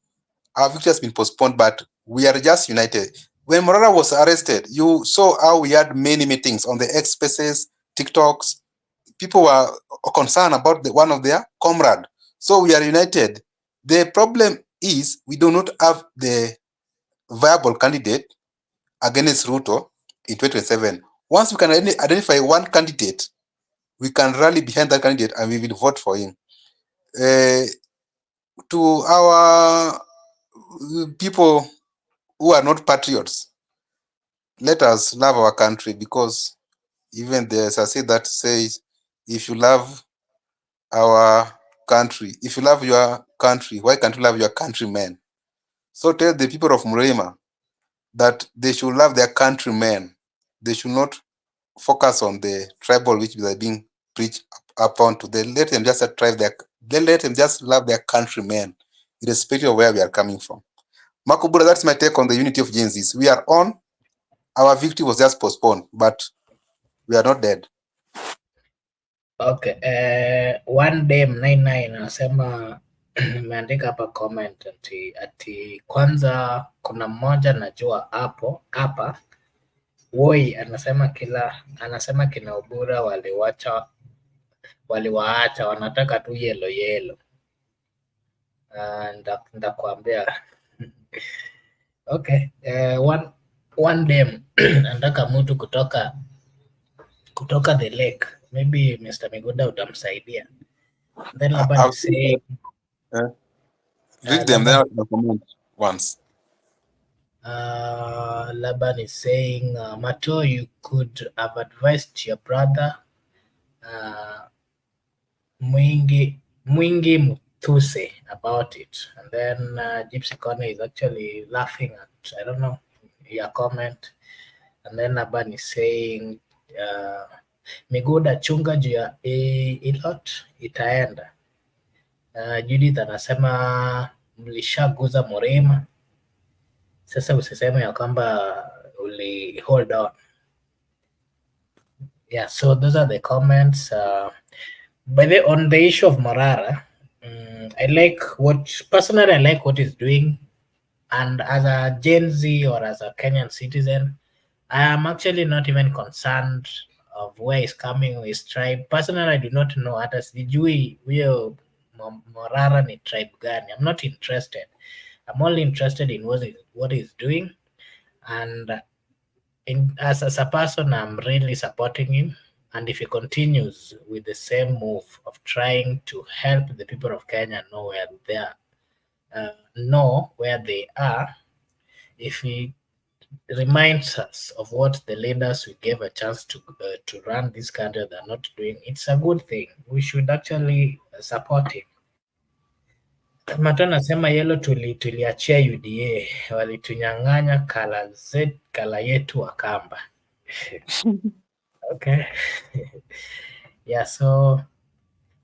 Our victory has been postponed, but we are just united. When Morara was arrested, you saw how we had many meetings on the X Spaces, TikToks. People were concerned about one of their comrade. So we are united. The problem is we do not have the viable candidate against Ruto in 2027. Once we can identify one candidate, we can rally behind that candidate and we will vote for him. To our people who are not patriots, let us love our country, because even there's a say that says, if you love our country, if you love your country, why can't you love your countrymen? So tell the people of Murema that they should love their countrymen. They should not focus on the tribal which they are being preached upon to them. Let them just let them just love their countrymen, irrespective of where we are coming from. Makubura, that's my take on the unity of Gen Zs. We are on. Our victory was just postponed, but we are not dead. Okay, one day 99 anasema nimeandika hapa comment ati kwanza kuna mmoja najua hapo hapa Woi anasema kina Obura waliwaacha wanataka tu yelo. Ndakuambia okay, one day nataka mtu kutoka the lake, maybe Mr. Miguda utamsaidia. Then Laban is saying read them there comment once. Laban is saying, Mato, you could have advised your brother Mwingi Mutuse about it. And then Gypsy Corner is actually laughing at, I don't know, your comment. And then Laban is saying, Miguda chunga juu ya ilot itaenda. Judith anasema mlishaguza Murima, sasa usiseme ya kwamba uli hold on. Yeah, so those are the comments. On the issue of Morara, I like what he's doing, and as a Gen Z or as a Kenyan citizen, I am actually not even concerned of where he's coming, his tribe. Personally, I do not know hata sijui huyo Morara ni tribe gani. I'm not interested. I'm only interested in what he's doing, and as a person, I'm really supporting him. And if he continues with the same move of trying to help the people of Kenya know where they are, if he reminds us of what the leaders we gave a chance to run this country they're not doing, it's a good thing. We should actually support him. Mato anasema yelo tuliachia UDA, walitunyang'anya kala yetu Wakamba. Okay. Yeah, so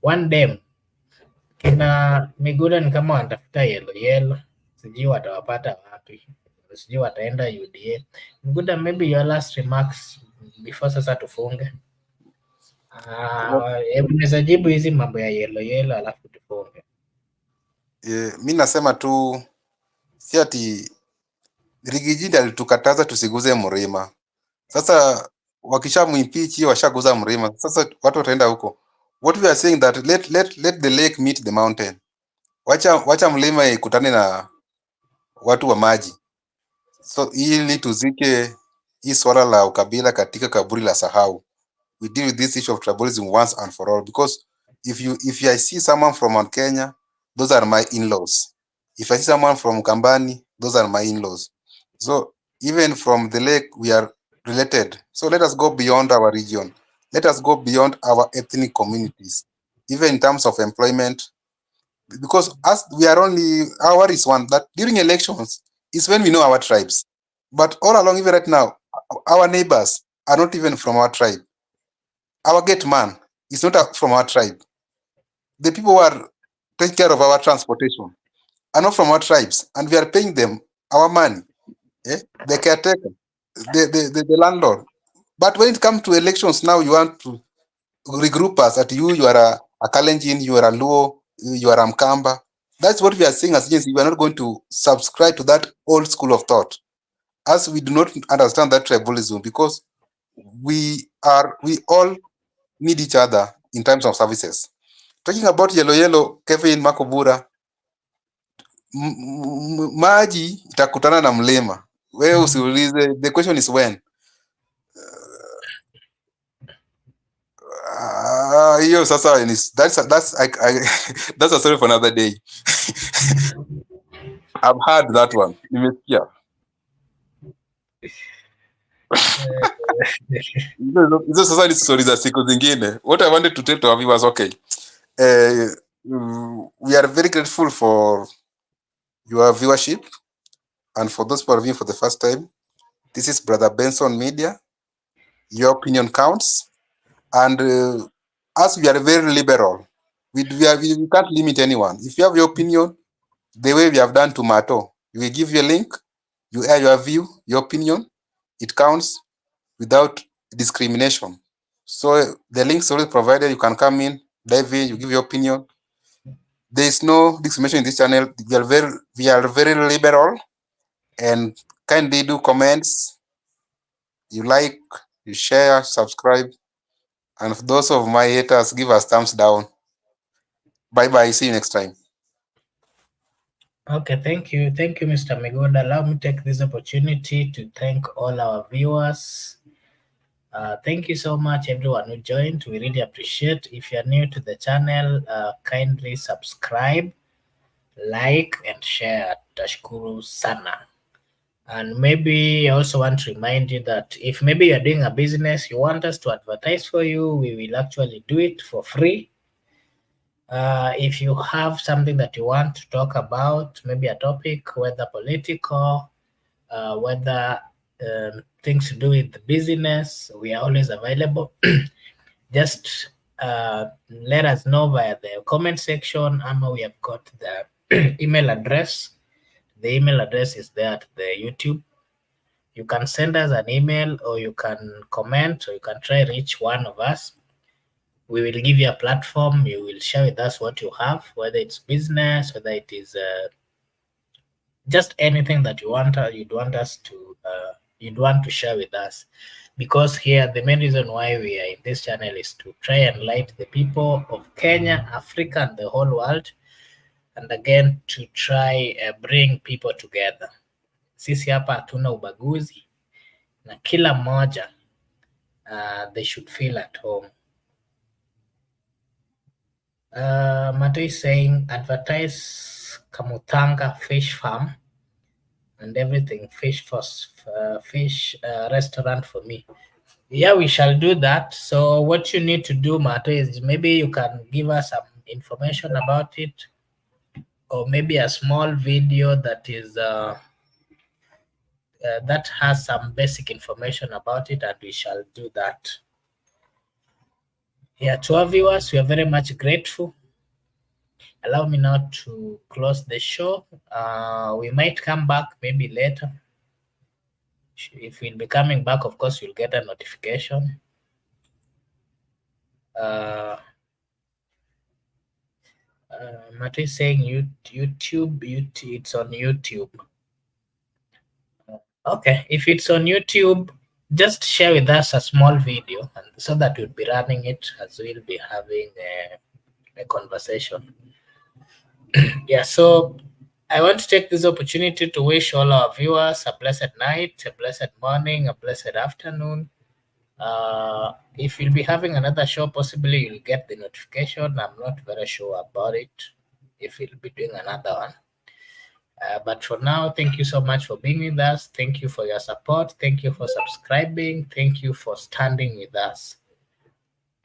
one day kina Miguda ni kama wanatafuta yelo, sijui watawapata wapi, sijui wataenda UDA. Miguda, maybe your last remarks before sasa tufunge. Unaweza jibu hizi mambo ya yelo alafu tufunge. Mi nasema tu si ati Rigiji alitukataza tusiguze Mrima. Sasa wakishamwimpeach washaguza Mrima. Sasa watu wataenda huko. What we are saying that let the lake meet the mountain. Wacha mlima ikutane na watu wa maji. So ili tuzike hii swala la ukabila katika kaburi la sahau. We deal with this issue of tribalism once and for all, because if I see someone from Mount Kenya, those are my in-laws. If I see someone from Kambani, those are my in-laws. So even from the lake, we are related. So let us go beyond our region. Let us go beyond our ethnic communities, even in terms of employment, because us, we are only, our is one, that during elections is when we know our tribes. But all along, even right now, our neighbors are not even from our tribe. Our gate man is not from our tribe. The people who are take care of our transportation, are not from our tribes, and we are paying them our money. The caretaker, the landlord. But when it comes to elections, now you want to regroup us at you are a Kalenjin, you are a Luo, you are a Mkamba. That's what we are saying as agency. We are not going to subscribe to that old school of thought, as we do not understand that tribalism, because we all need each other in terms of services. Talking about yellow, Kevin Makobura, maji itakutana na mlima. Wewe usiulize, the question is when. Hiyo sasa that's that's a story for another day. I've heard that one. Nimesikia. Hizo sasa ni stories za siku zingine. What I wanted to tell to our viewers, okay. We are very grateful for your viewership, and for those who are viewing for the first time, this is Brother Benson Media. Your opinion counts, and as we are very liberal, we can't limit anyone. If you have your opinion, the way we have done to Mato, we give you a link, you air your view, your opinion, it counts without discrimination. So the links already provided, you can come in, dive in, you give your opinion. There is no discrimination in this channel. We are very liberal, and kindly do comments, you like, you share, subscribe, and for those of my haters, give us thumbs down. Bye bye. See you next time. Okay, thank you, Mr. Migoda. Allow me to take this opportunity to thank all our viewers. Thank you so much, everyone who joined. We really appreciate. If you're new to the channel, kindly subscribe, like, and share. Tashkuru sana. And maybe I also want to remind you that if maybe you're doing a business, you want us to advertise for you, we will actually do it for free. If you have something that you want to talk about, maybe a topic, whether political, whether things to do with the business, we are always available. Just let us know via the comment section. We have got the email address. The email address is there at the YouTube. You can send us an email, or you can comment, or you can try reach one of us. We will give you a platform. You will share with us what you have, whether it's business, whether it is just anything that you'd want to share with us. Because here, the main reason why we are in this channel is to try and enlighten the people of Kenya, Africa, and the whole world, and again to try bring people together. Sisi hapa hatuna ubaguzi, na kila mmoja they should feel at home. Mato is saying advertise Kamutanga fish farm and everything, fish restaurant for me. Yeah, we shall do that. So what you need to do, Mato, is maybe you can give us some information about it, or maybe a small video that is that has some basic information about it, and we shall do that. Yeah, to our viewers, we are very much grateful. Allow me now to close the show. We might come back maybe later. If we'll be coming back, of course, you'll get a notification. Matt is saying YouTube, it's on YouTube. Okay, if it's on YouTube, just share with us a small video, and so that we'll be running it as we'll be having a conversation. Yeah, so I want to take this opportunity to wish all our viewers a blessed night, a blessed morning, a blessed afternoon. If you'll be having another show, possibly you'll get the notification. I'm not very sure about it, if we'll be doing another one. But for now, thank you so much for being with us. Thank you for your support. Thank you for subscribing. Thank you for standing with us.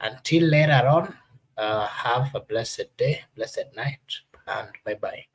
Until later on, have a blessed day, blessed night, and bye-bye.